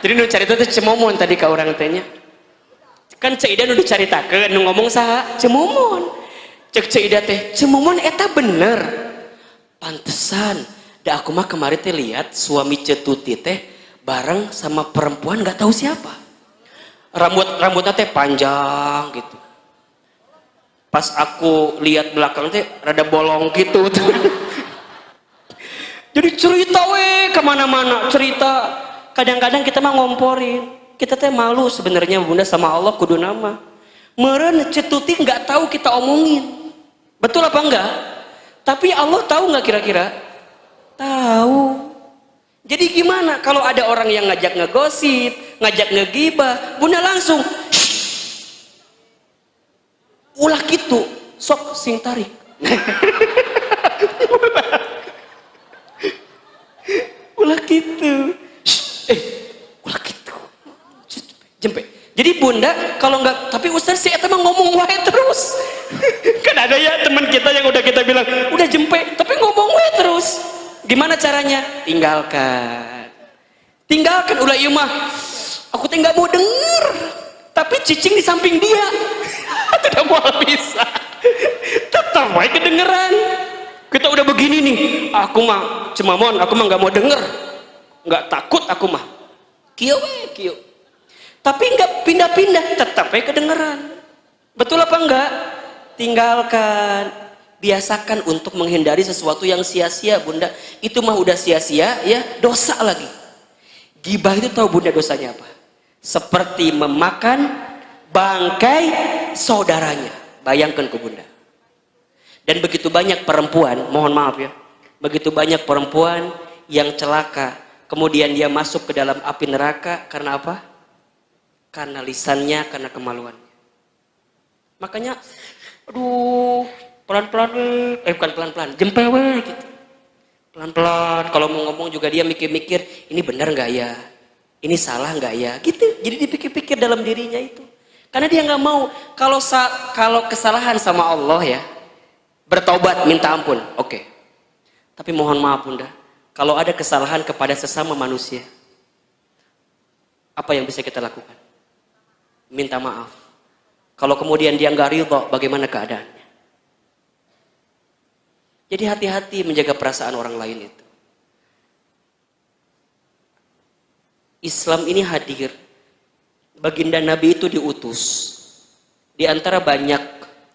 Jadi nu cerita teh cemomon tadi ka urang teh nya. Kan Cik Ida nu dicaritakeun nu ngomong saha? Cemomon. Cek Cik Ida teh, cemomon eta bener. Pantesan. Da aku mah kemarin teh lihat suami cetuti teh bareng sama perempuan nggak tahu siapa. Rambutnya teh panjang gitu. Pas aku lihat belakang teh rada bolong gitu. Jadi cerita kemana-mana cerita. Kadang-kadang kita mah ngomporin. Kita teh malu sebenarnya bunda sama Allah kudu nama. Meureun cetuti nggak tahu kita omongin. Betul apa enggak? Tapi Allah tahu nggak kira-kira? Tahu. Jadi gimana kalau ada orang yang ngajak ngegosip, ngajak ngegibah, bunda langsung ulah gitu, sok sing tarik. Ulah gitu. Ulah gitu. Jempe. Jadi bunda kalau nggak, tapi Ustaz si eta mah ngomong wae terus. Kan ada ya teman kita yang udah kita bilang udah jempe, tapi ngomong wae terus. Gimana caranya? Tinggalkan. Tinggalkan ulah ieu mah. Aku teh enggak mau denger. Tapi cicing di samping dia. Tidak mau bisa. Tetap wae kedengeran. Kita udah begini nih. Aku mah cemamon, aku mah enggak mau denger. Enggak takut aku mah. Kieu we, kieu. Tapi enggak pindah-pindah, tetap wae kedengeran. Betul apa enggak? Tinggalkan. Biasakan untuk menghindari sesuatu yang sia-sia bunda. Itu mah udah sia-sia ya, dosa lagi. Gibah itu tahu bunda dosanya apa? Seperti memakan bangkai saudaranya. Bayangkan ke bunda. Dan begitu banyak perempuan, mohon maaf ya, begitu banyak perempuan yang celaka, kemudian dia masuk ke dalam api neraka karena apa? Karena lisannya, karena kemaluannya. Makanya aduh, pelan-pelan, bukan pelan-pelan, jempe we gitu. Pelan-pelan, kalau mau ngomong juga dia mikir-mikir, ini benar nggak ya? Ini salah nggak ya? Gitu. Jadi dipikir-pikir dalam dirinya itu. Karena dia nggak mau kalau kesalahan sama Allah ya, bertaubat, minta ampun, oke. Tapi mohon maaf bunda, kalau ada kesalahan kepada sesama manusia, apa yang bisa kita lakukan? Minta maaf. Kalau kemudian dia nggak ridho, bagaimana keadaannya? Jadi hati-hati menjaga perasaan orang lain itu. Islam ini hadir baginda Nabi itu diutus. Di antara banyak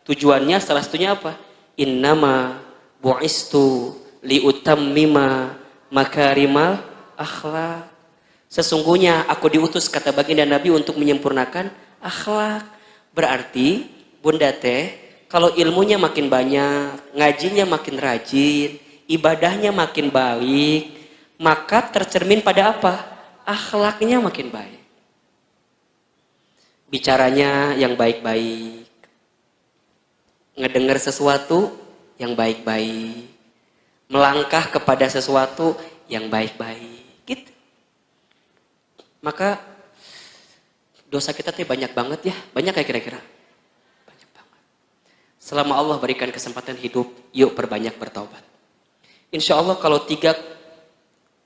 tujuannya, salah satunya apa? Innama bu'istu liutammima makarimal akhlak. Sesungguhnya aku diutus, kata baginda Nabi, untuk menyempurnakan akhlak. Berarti bunda teh kalau ilmunya makin banyak, ngajinya makin rajin, ibadahnya makin baik, maka tercermin pada apa? Akhlaknya makin baik. Bicaranya yang baik-baik, ngedengar sesuatu yang baik-baik, melangkah kepada sesuatu yang baik-baik, gitu. Maka dosa kita tuh banyak banget ya, banyak kayak kira-kira. Banyak banget. Selama Allah berikan kesempatan hidup, yuk perbanyak bertaubat. Insya Allah kalau 3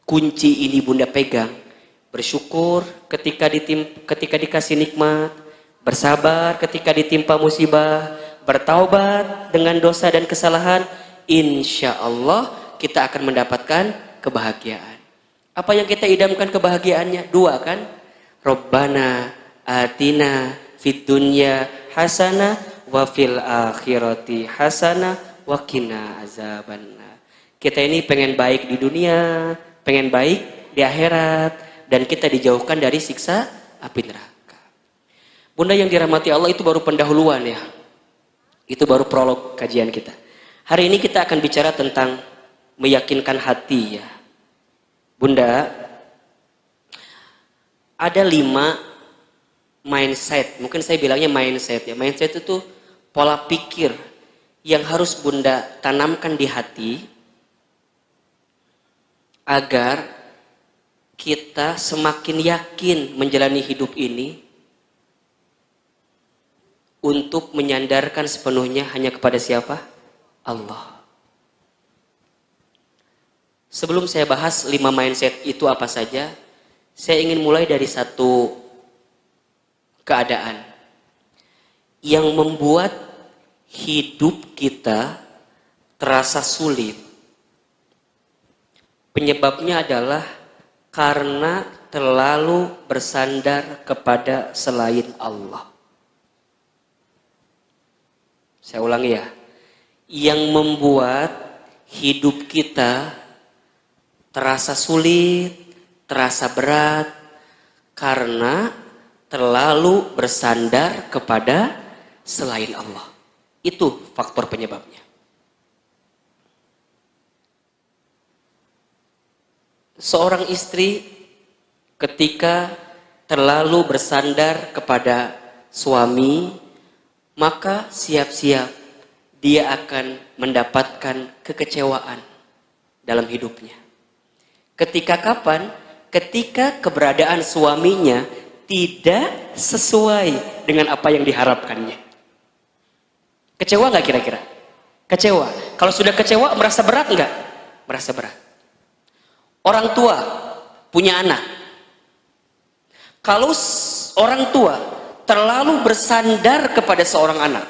kunci ini bunda pegang, bersyukur ketika dikasih nikmat, bersabar ketika ditimpa musibah, bertaubat dengan dosa dan kesalahan, insya Allah kita akan mendapatkan kebahagiaan. Apa yang kita idamkan kebahagiaannya? 2 kan? Rabbana atina fid dunya hasanah wa fil akhirati hasanah wa qina azabannar. Kita ini pengen baik di dunia, pengen baik di akhirat, dan kita dijauhkan dari siksa api neraka. Bunda yang dirahmati Allah, itu baru pendahuluan ya. Itu baru prolog kajian kita. Hari ini kita akan bicara tentang meyakinkan hati ya. Bunda, ada 5 mindset, mungkin saya bilangnya mindset ya. Mindset itu pola pikir yang harus bunda tanamkan di hati agar kita semakin yakin menjalani hidup ini untuk menyandarkan sepenuhnya hanya kepada siapa? Allah. Sebelum saya bahas 5 mindset itu apa saja, saya ingin mulai dari satu keadaan yang membuat hidup kita terasa sulit. Penyebabnya adalah karena terlalu bersandar kepada selain Allah. Saya ulangi ya. Yang membuat hidup kita terasa sulit, terasa berat, karena terlalu bersandar kepada selain Allah. Itu faktor penyebabnya. Seorang istri ketika terlalu bersandar kepada suami, maka siap-siap dia akan mendapatkan kekecewaan dalam hidupnya. Ketika kapan? Ketika keberadaan suaminya tidak sesuai dengan apa yang diharapkannya. Kecewa nggak kira-kira? Kecewa. Kalau sudah kecewa, merasa berat nggak? Merasa berat. Orang tua punya anak. Kalau orang tua terlalu bersandar kepada seorang anak,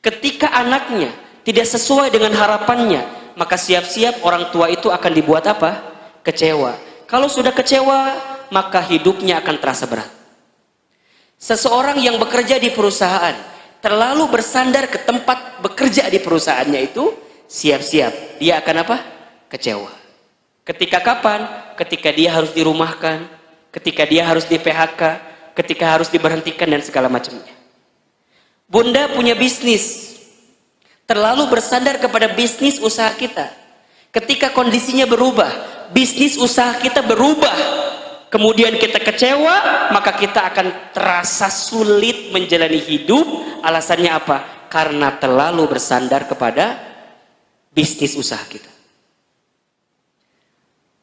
ketika anaknya tidak sesuai dengan harapannya, maka siap-siap orang tua itu akan dibuat apa? Kecewa. Kalau sudah kecewa, maka hidupnya akan terasa berat. Seseorang yang bekerja di perusahaan terlalu bersandar ke tempat bekerja di perusahaannya itu, siap-siap dia akan apa? Kecewa. Ketika kapan? Ketika dia harus dirumahkan, ketika dia harus di PHK, ketika harus diberhentikan dan segala macamnya. Bunda punya bisnis, terlalu bersandar kepada bisnis usaha kita. Ketika kondisinya berubah, bisnis usaha kita berubah, kemudian kita kecewa, maka kita akan terasa sulit menjalani hidup. Alasannya apa? Karena terlalu bersandar kepada bisnis usaha kita.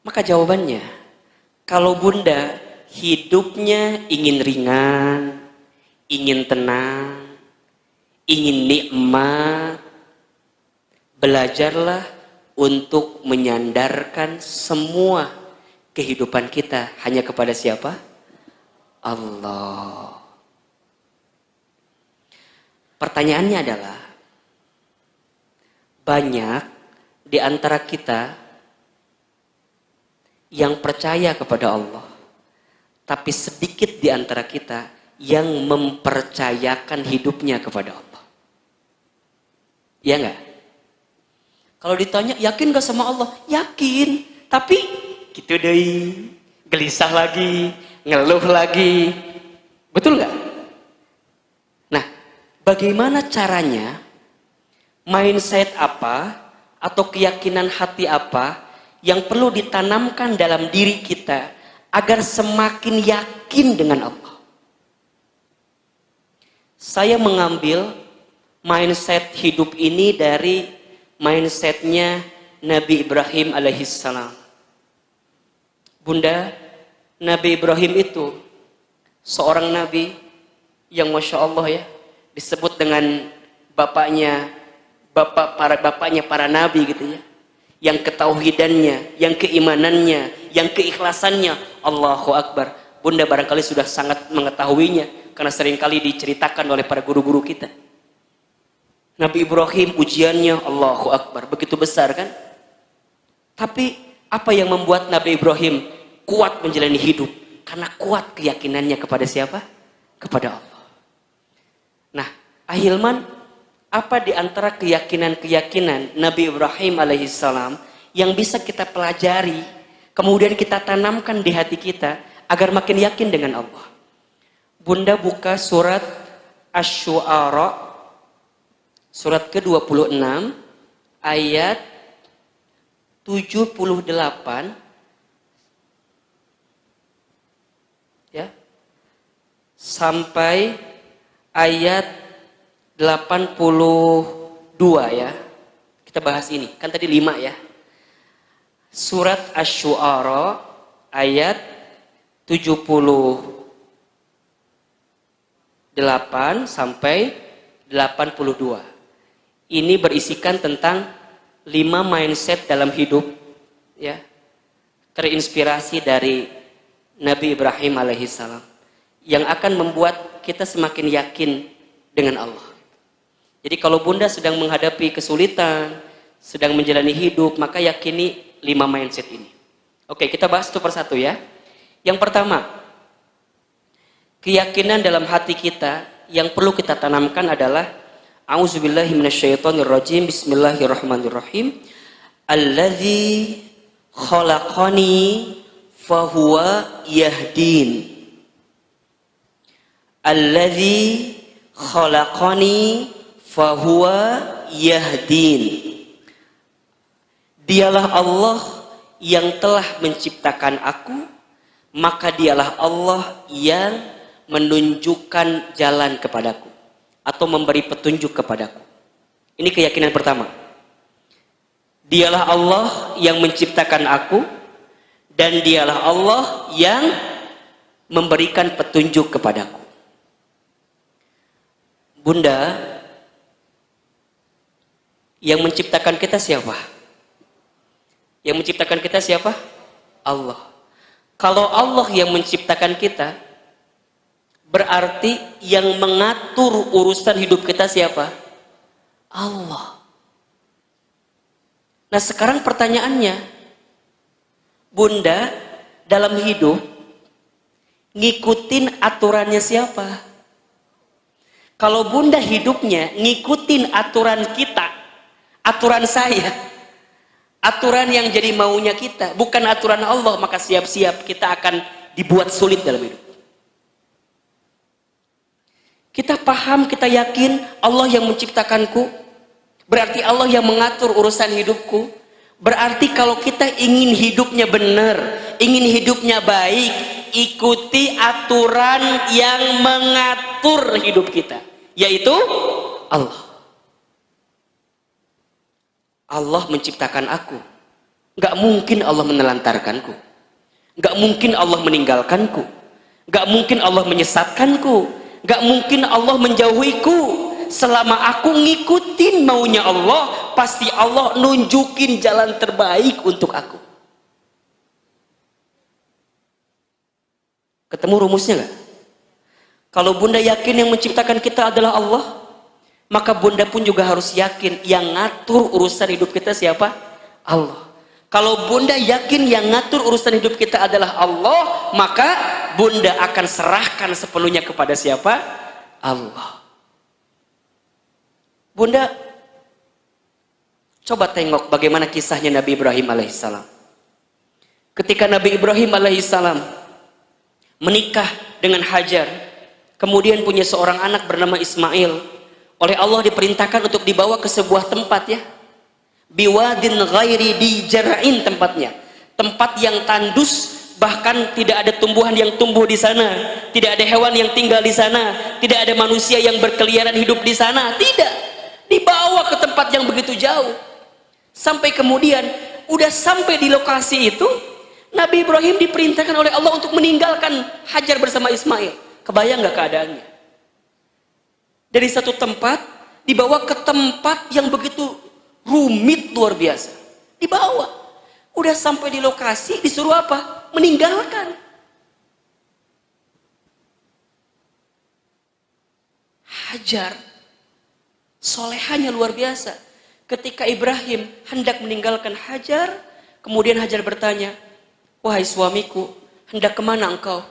Maka jawabannya, kalau bunda hidupnya ingin ringan, ingin tenang, ingin nikmat, belajarlah untuk menyandarkan semua kehidupan kita hanya kepada siapa? Allah. Pertanyaannya adalah, banyak di antara kita yang percaya kepada Allah, tapi sedikit di antara kita yang mempercayakan hidupnya kepada Allah. Iya nggak? Kalau ditanya, yakin gak sama Allah? Yakin, tapi gitu deh, gelisah lagi, ngeluh lagi. Betul nggak? Nah, bagaimana caranya, mindset apa, atau keyakinan hati apa, yang perlu ditanamkan dalam diri kita, agar semakin yakin dengan Allah? Saya mengambil mindset hidup ini dari mindsetnya Nabi Ibrahim alaihissalam. Bunda, Nabi Ibrahim itu seorang nabi yang Masya Allah ya, disebut dengan bapaknya para nabi gitu ya, yang ketauhidannya, yang keimanannya, yang keikhlasannya, Allahu Akbar. Bunda barangkali sudah sangat mengetahuinya karena seringkali diceritakan oleh para guru-guru kita. Nabi Ibrahim ujiannya Allahu Akbar, begitu besar kan? Tapi apa yang membuat Nabi Ibrahim kuat menjalani hidup? Karena kuat keyakinannya kepada siapa? Kepada Allah. Nah, Ahilman, apa di antara keyakinan-keyakinan Nabi Ibrahim alaihissalam yang bisa kita pelajari, kemudian kita tanamkan di hati kita agar makin yakin dengan Allah? Bunda buka surat Asy-Syu'ara, surat ke-26 ayat 78 ya, sampai ayat 82 ya. Kita bahas ini, kan tadi 5 ya. Surat Asy-Syu'ara ayat 78 sampai 82. Ini berisikan tentang 5 mindset dalam hidup ya, terinspirasi dari Nabi Ibrahim alaihissalam, yang akan membuat kita semakin yakin dengan Allah. Jadi kalau Bunda sedang menghadapi kesulitan, sedang menjalani hidup, maka yakini 5 mindset ini. Oke, kita bahas satu persatu ya. Yang pertama, keyakinan dalam hati kita yang perlu kita tanamkan adalah A'udzubillahi minasyaitonirrajim. Bismillahirrahmanirrahim. Alladzi khalaqani fahuwa yahdin. Alladzi khalaqani fahuwa yahdin. Dialah Allah yang telah menciptakan aku, maka dialah Allah yang menunjukkan jalan kepadaku atau memberi petunjuk kepadaku. Ini keyakinan pertama. Dialah Allah yang menciptakan aku, dan dialah Allah yang memberikan petunjuk kepadaku. Bunda, yang menciptakan kita siapa? Yang menciptakan kita siapa? Allah. Kalau Allah yang menciptakan kita, berarti yang mengatur urusan hidup kita siapa? Allah. Nah, sekarang pertanyaannya, Bunda dalam hidup ngikutin aturannya siapa? Kalau Bunda hidupnya ngikutin aturan kita, aturan saya, aturan yang jadi maunya kita, bukan aturan Allah, maka siap-siap kita akan dibuat sulit dalam hidup. Kita paham, kita yakin Allah yang menciptakanku, berarti Allah yang mengatur urusan hidupku. Berarti kalau kita ingin hidupnya benar, ingin hidupnya baik, ikuti aturan yang mengatur hidup kita, yaitu Allah. Allah menciptakan aku, gak mungkin Allah menelantarkanku, gak mungkin Allah meninggalkanku, gak mungkin Allah menyesatkanku, gak mungkin Allah menjauhiku. Selama aku ngikutin maunya Allah, pasti Allah nunjukin jalan terbaik untuk aku. Ketemu rumusnya gak? Kalau Bunda yakin yang menciptakan kita adalah Allah, maka Bunda pun juga harus yakin yang ngatur urusan hidup kita siapa? Allah. Kalau Bunda yakin yang ngatur urusan hidup kita adalah Allah, maka bunda akan serahkan sepenuhnya kepada siapa? Allah. Bunda, coba tengok bagaimana kisahnya Nabi Ibrahim alaihissalam. Ketika Nabi Ibrahim alaihissalam menikah dengan Hajar, kemudian punya seorang anak bernama Ismail, oleh Allah diperintahkan untuk dibawa ke sebuah tempat ya, biwadin ghairi di jara'in, tempatnya tempat yang tandus, bahkan tidak ada tumbuhan yang tumbuh di sana, tidak ada hewan yang tinggal di sana, tidak ada manusia yang berkeliaran hidup di sana, tidak, dibawa ke tempat yang begitu jauh. Sampai kemudian udah sampai di lokasi itu, Nabi Ibrahim diperintahkan oleh Allah untuk meninggalkan Hajar bersama Ismail. Kebayang nggak keadaannya? Dari satu tempat dibawa ke tempat yang begitu rumit luar biasa. Dibawa. Udah sampai di lokasi disuruh apa? Meninggalkan. Hajar solehannya luar biasa. Ketika Ibrahim hendak meninggalkan Hajar, kemudian Hajar bertanya, "Wahai suamiku, hendak kemana engkau?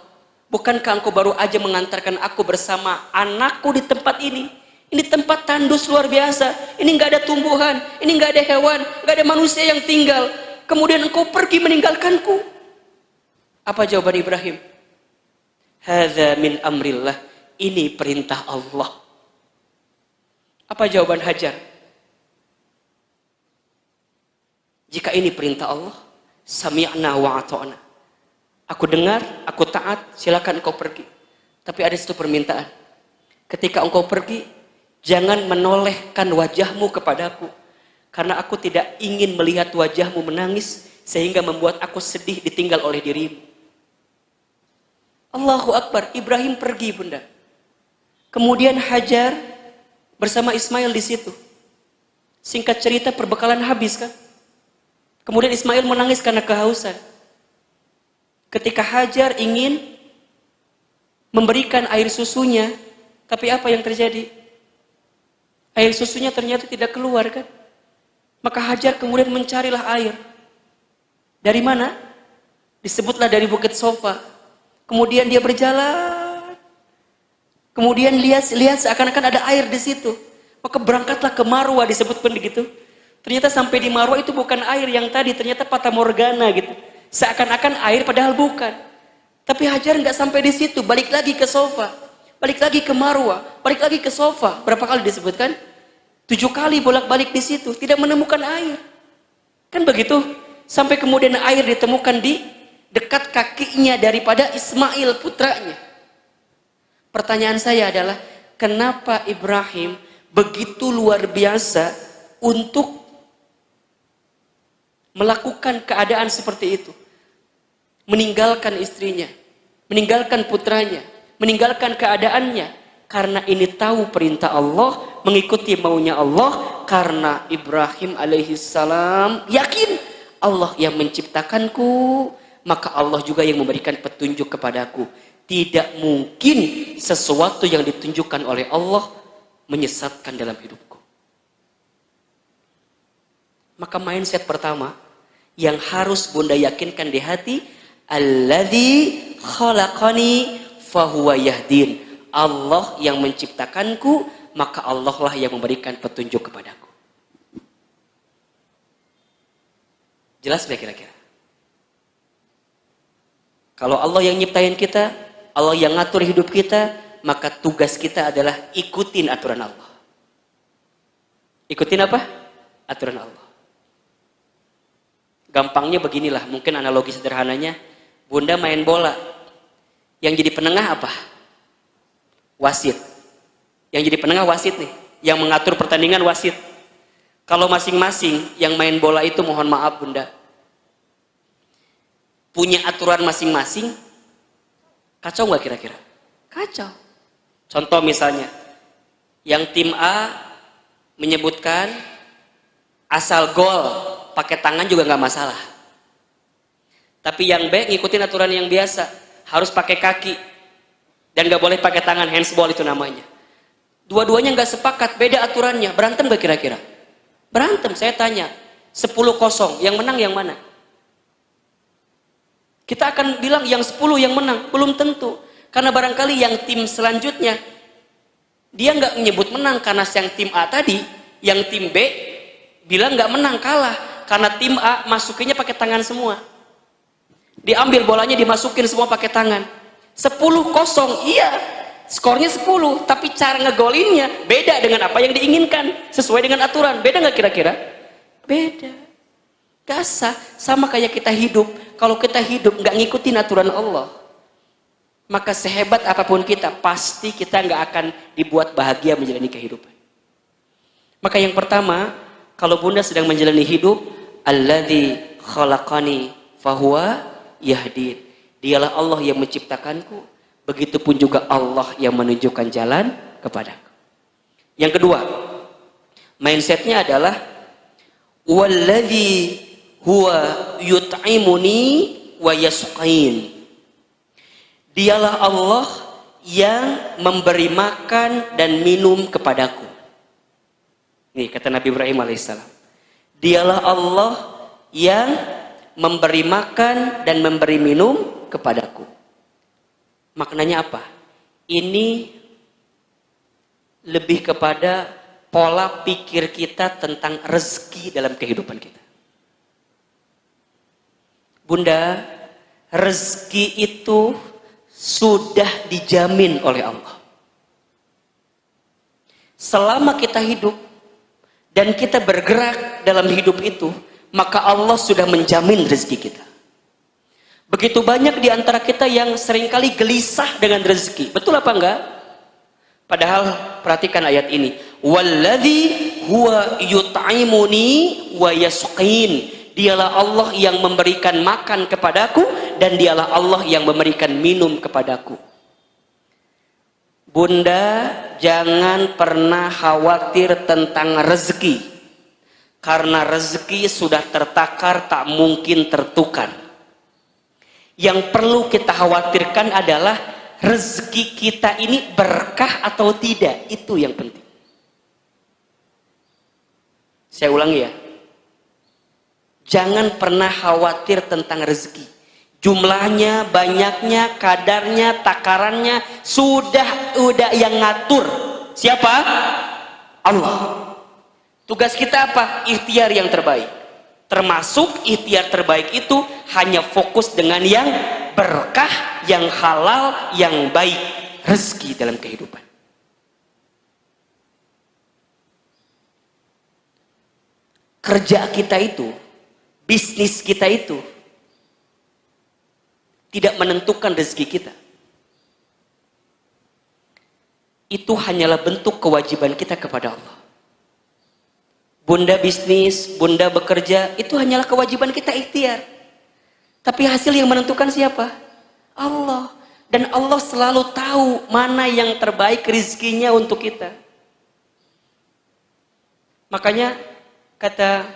Bukankah engkau baru aja mengantarkan aku bersama anakku di tempat ini? Ini tempat tandus luar biasa. Ini nggak ada tumbuhan, ini nggak ada hewan, nggak ada manusia yang tinggal. Kemudian engkau pergi meninggalkanku." Apa jawaban Ibrahim? "Hadza min amrillah." Ini perintah Allah. Apa jawaban Hajar? "Jika ini perintah Allah, sami'na wa ata'na." Aku dengar, aku taat, silakan engkau pergi. Tapi ada satu permintaan. Ketika engkau pergi, jangan menolehkan wajahmu kepadaku. Karena aku tidak ingin melihat wajahmu menangis, sehingga membuat aku sedih ditinggal oleh dirimu. Allahu Akbar, Ibrahim pergi bunda. Kemudian Hajar bersama Ismail di situ. Singkat cerita perbekalan habis kan. Kemudian Ismail menangis karena kehausan. Ketika Hajar ingin memberikan air susunya, tapi apa yang terjadi? Air susunya ternyata tidak keluar kan? Maka Hajar kemudian mencarilah air. Dari mana? Disebutlah dari Bukit Sofa. Kemudian dia berjalan. Kemudian lihat seakan-akan ada air di situ. Maka berangkatlah ke Marwa, disebutkan begitu. Ternyata sampai di Marwa itu bukan air yang tadi, ternyata Fata Morgana gitu. Seakan-akan air padahal bukan. Tapi Hajar nggak sampai di situ, balik lagi ke Sofa, balik lagi ke Marwa, balik lagi ke Sofa. Berapa kali disebutkan? 7 kali bolak-balik di situ, tidak menemukan air. Kan begitu? Sampai kemudian air ditemukan di dekat kakinya daripada Ismail putranya. Pertanyaan saya adalah, kenapa Ibrahim begitu luar biasa untuk melakukan keadaan seperti itu? Meninggalkan istrinya, meninggalkan putranya, meninggalkan keadaannya. Karena ini tahu perintah Allah, mengikuti maunya Allah. Karena Ibrahim alaihissalam yakin Allah yang menciptakanku, maka Allah juga yang memberikan petunjuk kepadaku. Tidak mungkin sesuatu yang ditunjukkan oleh Allah menyesatkan dalam hidupku. Maka mindset pertama yang harus bunda yakinkan di hati, alladzi khalaqani fahuwa yahdin. Allah yang menciptakanku, maka Allah lah yang memberikan petunjuk kepadaku. Jelas gak kira-kira? Kalau Allah yang nyiptain kita, Allah yang ngatur hidup kita, maka tugas kita adalah ikutin aturan Allah. Ikutin apa? Aturan Allah. Gampangnya beginilah, mungkin analogi sederhananya, bunda main bola, yang jadi penengah apa? Wasit. Yang jadi penengah wasit nih, yang mengatur pertandingan wasit. Kalau masing-masing yang main bola itu, mohon maaf bunda, punya aturan masing-masing, kacau nggak kira-kira? Kacau. Contoh misalnya, yang tim A menyebutkan asal gol pakai tangan juga nggak masalah. Tapi yang B ngikutin aturan yang biasa, harus pakai kaki dan nggak boleh pakai tangan, handsball itu namanya. Dua-duanya nggak sepakat, beda aturannya, berantem nggak kira-kira? Berantem. Saya tanya, 10-0, yang menang yang mana? Kita akan bilang yang 10 yang menang, belum tentu. Karena barangkali yang tim selanjutnya, dia nggak menyebut menang karena yang tim A tadi, yang tim B bilang nggak menang, kalah. Karena tim A masukinnya pakai tangan semua. Diambil bolanya dimasukin semua pakai tangan. 10-0, iya. Skornya 10, tapi cara ngegolinnya beda dengan apa yang diinginkan, sesuai dengan aturan. Beda nggak kira-kira? Beda. Gak sah. Sama kayak kita hidup. Kalau kita hidup nggak ngikutin aturan Allah, maka sehebat apapun kita, pasti kita nggak akan dibuat bahagia menjalani kehidupan. Maka yang pertama, kalau bunda sedang menjalani hidup, alladzi khalaqani fahuwa yahdin. Dialah Allah yang menciptakanku, begitupun juga Allah yang menunjukkan jalan kepadaku. Yang kedua, mindsetnya adalah walladzi huwa yut'imuni wa yasqin. Dialah Allah yang memberi makan dan minum kepadaku. Nih kata Nabi Ibrahim alaihissalam. Dialah Allah yang memberi makan dan memberi minum kepadaku. Maknanya apa? Ini lebih kepada pola pikir kita tentang rezeki dalam kehidupan kita. Bunda, rezeki itu sudah dijamin oleh Allah. Selama kita hidup dan kita bergerak dalam hidup itu, maka Allah sudah menjamin rezeki kita. Begitu banyak di antara kita yang seringkali gelisah dengan rezeki. Betul apa enggak? Padahal perhatikan ayat ini. Walladzi huwa yut'imuni wa yasqin. Dialah Allah yang memberikan makan kepadaku dan dialah Allah yang memberikan minum kepadaku. Bunda, jangan pernah khawatir tentang rezeki. Karena rezeki sudah tertakar, tak mungkin tertukar. Yang perlu kita khawatirkan adalah rezeki kita ini berkah atau tidak. Itu yang penting. Saya ulangi ya. Jangan pernah khawatir tentang rezeki. Jumlahnya, banyaknya, kadarnya, takarannya sudah yang ngatur. Siapa? Allah. Tugas kita apa? Ikhtiar yang terbaik. Termasuk ikhtiar terbaik itu hanya fokus dengan yang berkah, yang halal, yang baik. Rezeki dalam kehidupan. Kerja kita itu, bisnis kita itu tidak menentukan rezeki kita. Itu hanyalah bentuk kewajiban kita kepada Allah. Bunda bisnis, bunda bekerja, itu hanyalah kewajiban kita ikhtiar. Tapi hasil yang menentukan siapa? Allah. Dan Allah selalu tahu mana yang terbaik rezekinya untuk kita. Makanya kata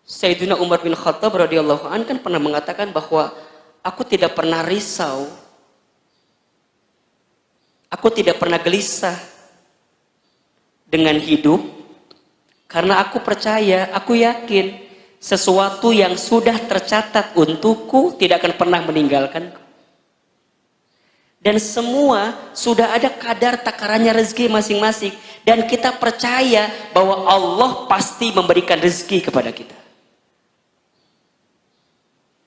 Sayyidina Umar bin Khattab radhiyallahu anhu kan pernah mengatakan bahwa aku tidak pernah risau, aku tidak pernah gelisah dengan hidup, karena aku percaya, aku yakin sesuatu yang sudah tercatat untukku tidak akan pernah meninggalkanku. Dan semua sudah ada kadar takarannya rezeki masing-masing, dan kita percaya bahwa Allah pasti memberikan rezeki kepada kita.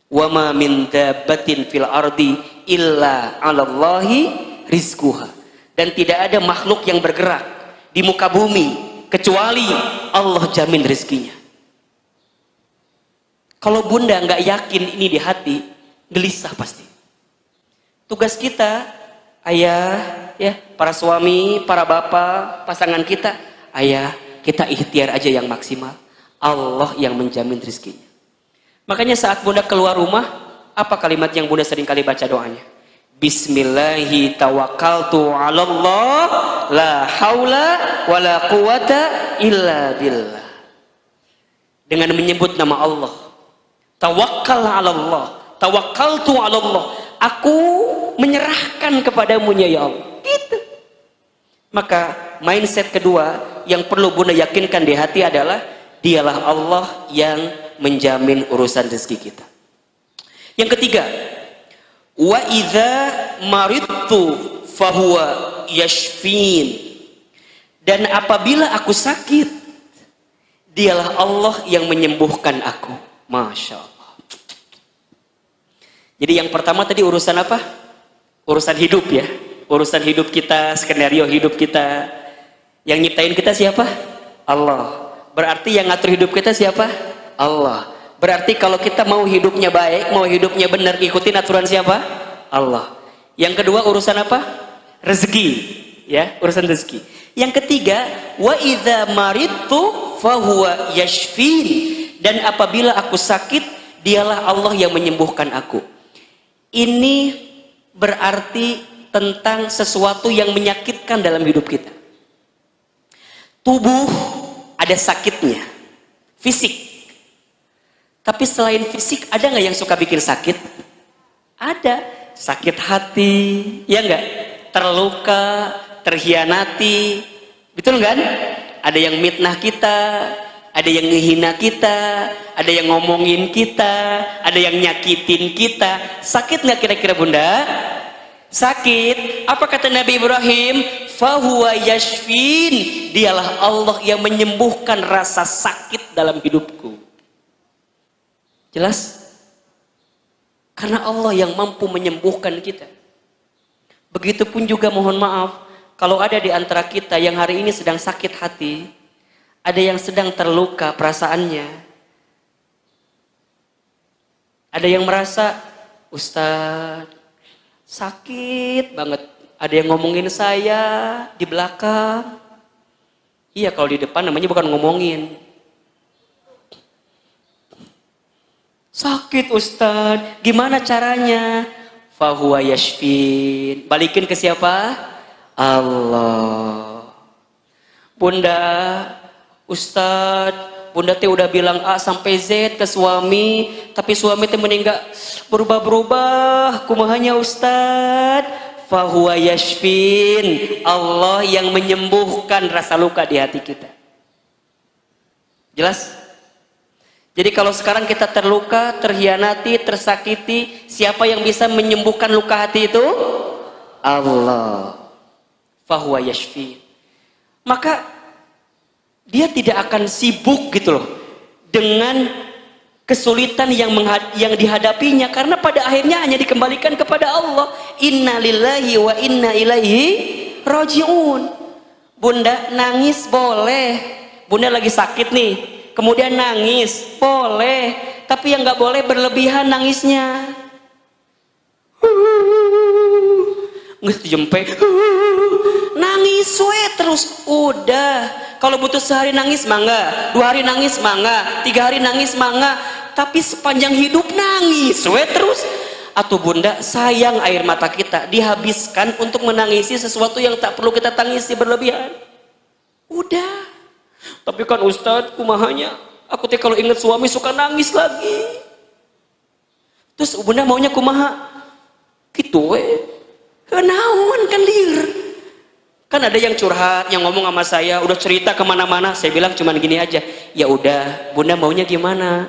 Wa ma min dabbatin fil ardi illa 'alallahi rizquha. Dan tidak ada makhluk yang bergerak di muka bumi kecuali Allah jamin rezekinya. Kalau bunda nggak yakin ini di hati, gelisah pasti. Tugas kita, ayah, ya, para suami, para bapak, pasangan kita, ayah, kita ikhtiar aja yang maksimal. Allah yang menjamin rezekinya. Makanya saat bunda keluar rumah, apa kalimat yang bunda sering kali baca doanya? Bismillahi tawakkaltu 'alallah la haula wala quwata illa billah. Dengan menyebut nama Allah. Tawakkal 'alallah, tawakkaltu 'alallah. Aku menyerahkan kepadamu ya Allah. Gitu. Maka mindset kedua yang perlu bunda yakinkan di hati adalah dialah Allah yang menjamin urusan rezeki kita. Yang ketiga, wa idza maridtu fahuwa yashfin. Dan apabila aku sakit, dialah Allah yang menyembuhkan aku. Masya Allah. Jadi yang pertama tadi urusan apa? Urusan hidup ya. Urusan hidup kita, skenario hidup kita. Yang nyiptain kita siapa? Allah. Berarti yang ngatur hidup kita siapa? Allah. Berarti kalau kita mau hidupnya baik, mau hidupnya benar, ikutin aturan siapa? Allah. Yang kedua urusan apa? Rezeki. Ya, urusan rezeki. Yang ketiga, wa idza maridtu fahuwa yashfin. Dan apabila aku sakit, dialah Allah yang menyembuhkan aku. Ini berarti tentang sesuatu yang menyakitkan dalam hidup kita. Tubuh ada sakitnya, fisik. Tapi selain fisik, ada nggak yang suka bikin sakit? Ada. Sakit hati, ya nggak? Terluka, terhianati, betul kan? Ada yang mitnah kita, ada yang ngehina kita, ada yang ngomongin kita, ada yang nyakitin kita. Sakit nggak kira-kira bunda? Sakit. Apa kata Nabi Ibrahim? Fahuwa yashfin. Dialah Allah yang menyembuhkan rasa sakit dalam hidupku. Jelas? Karena Allah yang mampu menyembuhkan kita. Begitupun juga mohon maaf, kalau ada di antara kita yang hari ini sedang sakit hati, ada yang sedang terluka perasaannya, ada yang merasa, Ustaz, sakit banget. Ada yang ngomongin saya di belakang. Iya, kalau di depan namanya bukan ngomongin. Sakit Ustaz, gimana caranya? Fahuwa yashfin. Balikin ke siapa? Allah. Bunda, Ustadz, bunda teh udah bilang A sampai Z ke suami, tapi suami teh meninggal berubah-berubah. Kumahanya Ustadz? Fahuwa yashfin. Allah yang menyembuhkan rasa luka di hati kita. Jelas? Jadi kalau sekarang kita terluka, terhianati, tersakiti, siapa yang bisa menyembuhkan luka hati itu? Allah. Fahuwa yashfin. Maka dia tidak akan sibuk gitu loh dengan kesulitan yang dihadapinya, karena pada akhirnya hanya dikembalikan kepada Allah. Inna lillahi wa inna ilaihi rajiun. Bunda nangis boleh. Bunda lagi sakit nih, kemudian nangis boleh, tapi yang nggak boleh berlebihan nangisnya. Nggak dijempe, nangis we terus. Udah, kalau butuh sehari nangis mangga, 2 hari nangis mangga, 3 hari nangis mangga, tapi sepanjang hidup nangis we terus. Atau bunda, sayang air mata kita dihabiskan untuk menangisi sesuatu yang tak perlu kita tangisi berlebihan. Udah. Tapi kan Ustadz, kumahanya aku teh kalau ingat suami suka nangis lagi. Terus bunda maunya kumaha? Gitu we. Kenaon kan liur. Kan ada yang curhat, yang ngomong sama saya, udah cerita kemana-mana. Saya bilang cuman gini aja, ya udah, bunda maunya gimana?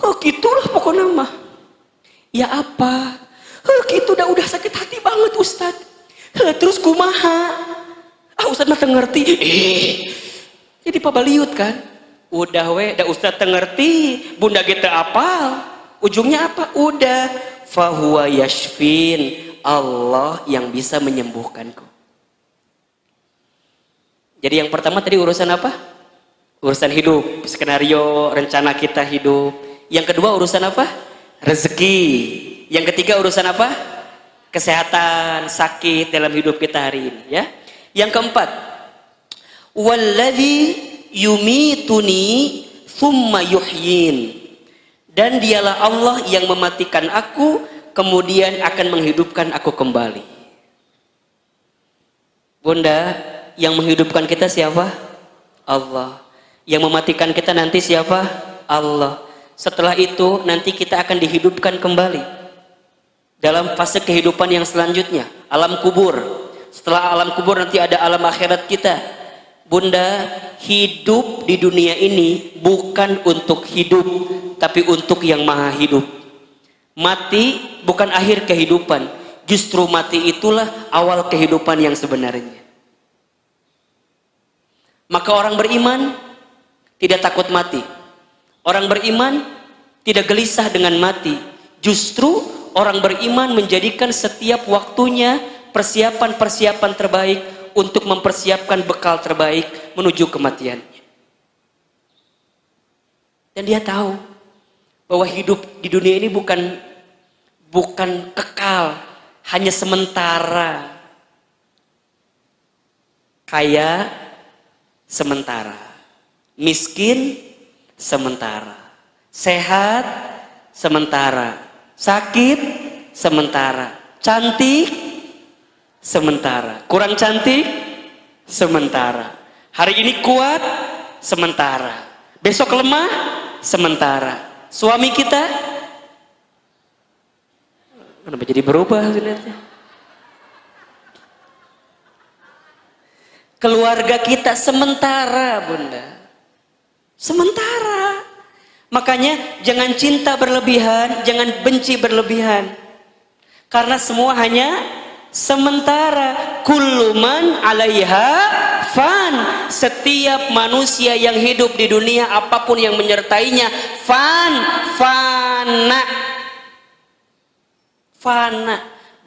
Oh gitulah pokoknya mah. Ya apa? Gitu udah sakit hati banget Ustadz. Terus kumaha? Ustadz mah ngerti. Jadi pabaliut kan? Udah we, dah Ustadz ngerti, bunda kita apal. Ujungnya apa? Udah. Fahuwa yashfin. Allah yang bisa menyembuhkanku. Jadi yang pertama tadi urusan apa? Urusan hidup, skenario, rencana kita hidup. Yang kedua urusan apa? Rezeki. Yang ketiga urusan apa? Kesehatan, sakit dalam hidup kita hari ini, ya. Yang keempat, walladzi yumituni thumma yuhyin. Dan dialah Allah yang mematikan aku, kemudian akan menghidupkan aku kembali. Bunda, yang menghidupkan kita siapa? Allah. Yang mematikan kita nanti siapa? Allah. Setelah itu nanti kita akan dihidupkan kembali dalam fase kehidupan yang selanjutnya, alam kubur. Setelah alam kubur nanti ada alam akhirat kita. Bunda, hidup di dunia ini bukan untuk hidup, tapi untuk yang maha hidup. Mati bukan akhir kehidupan, justru mati itulah awal kehidupan yang sebenarnya. Maka orang beriman tidak takut mati. Orang beriman tidak gelisah dengan mati. Justru orang beriman menjadikan setiap waktunya persiapan-persiapan terbaik untuk mempersiapkan bekal terbaik menuju kematiannya. Dan dia tahu bahwa hidup di dunia ini bukan kekal, hanya sementara. Kaya sementara, miskin sementara, sehat sementara, sakit sementara, cantik sementara, kurang cantik sementara, hari ini kuat sementara, besok lemah sementara. Suami kita kenapa jadi berubah sebenarnya? Keluarga kita sementara, Bunda, sementara. Makanya jangan cinta berlebihan, jangan benci berlebihan, karena semua hanya sementara. Kullu man 'alaiha fan. Setiap manusia yang hidup di dunia, apapun yang menyertainya, fana.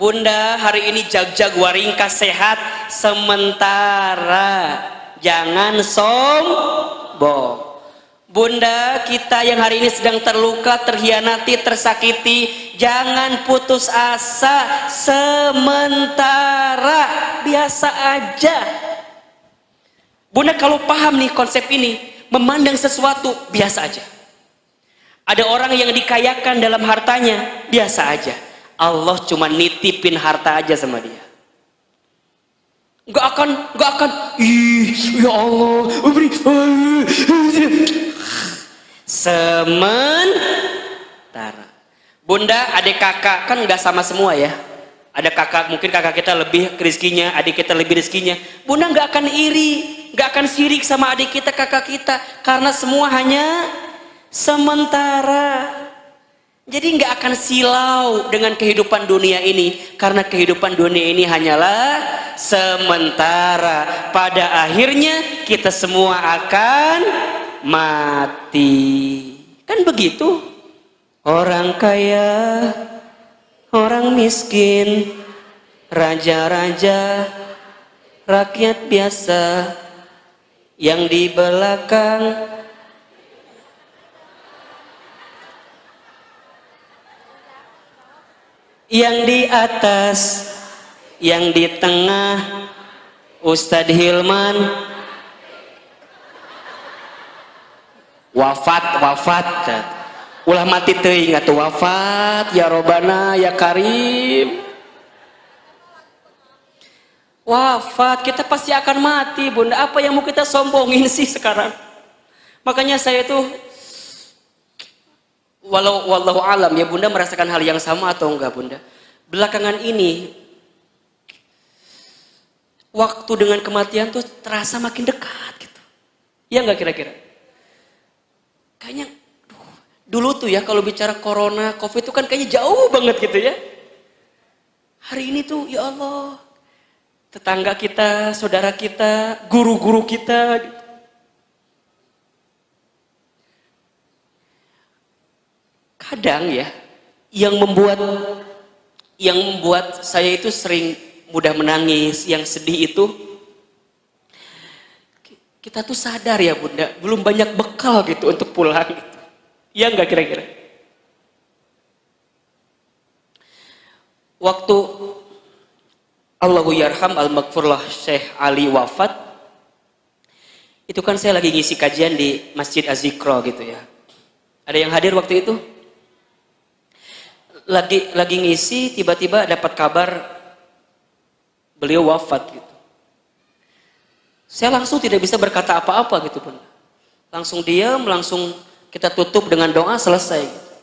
Bunda, hari ini jag-jag waringkas sehat sementara. Jangan sombong. Bunda, kita yang hari ini sedang terluka, terhianati, tersakiti, jangan putus asa, sementara, biasa aja. Bunda, kalau paham nih konsep ini, memandang sesuatu biasa aja. Ada orang yang dikayakan dalam hartanya, biasa aja. Allah cuma nitipin harta aja sama dia. Gak akan, ya Allah, sementara. Bunda, adik kakak kan nggak sama semua ya. Ada kakak, mungkin kakak kita lebih rezekinya, adik kita lebih rezekinya. Bunda nggak akan iri, nggak akan sirik sama adik kita, kakak kita, karena semua hanya sementara. Jadi nggak akan silau dengan kehidupan dunia ini, karena kehidupan dunia ini hanyalah sementara. Pada akhirnya kita semua akan mati. Kan begitu. Orang kaya, orang miskin, raja-raja, rakyat biasa, yang di belakang, yang di atas, yang di tengah, Ustadz Hilman wafat, ulah mati teuing atuh wafat, ya Robana ya Karim. Wafat, kita pasti akan mati, Bunda. Apa yang mau kita sombongin sih sekarang? Makanya saya tuh, wallahu alam ya, Bunda merasakan hal yang sama atau enggak, Bunda? Belakangan ini waktu dengan kematian tuh terasa makin dekat gitu. Ya enggak kira-kira? Kayaknya dulu tuh ya kalau bicara corona, covid itu kan kayaknya jauh banget gitu ya. Hari ini tuh ya Allah, tetangga kita, saudara kita, guru-guru kita gitu. Kadang ya, yang membuat saya itu sering mudah menangis, yang sedih itu, kita tuh sadar ya Bunda, belum banyak bekal gitu untuk pulang gitu. Ya enggak kira-kira? Waktu Allahu yarham al-maghfurlah Syekh Ali wafat, itu kan saya lagi ngisi kajian di Masjid Az-Zikra gitu ya. Ada yang hadir waktu itu? Lagi ngisi, tiba-tiba dapat kabar beliau wafat gitu. Saya langsung tidak bisa berkata apa-apa gitu Bunda. Langsung diam, langsung kita tutup dengan doa, selesai gitu.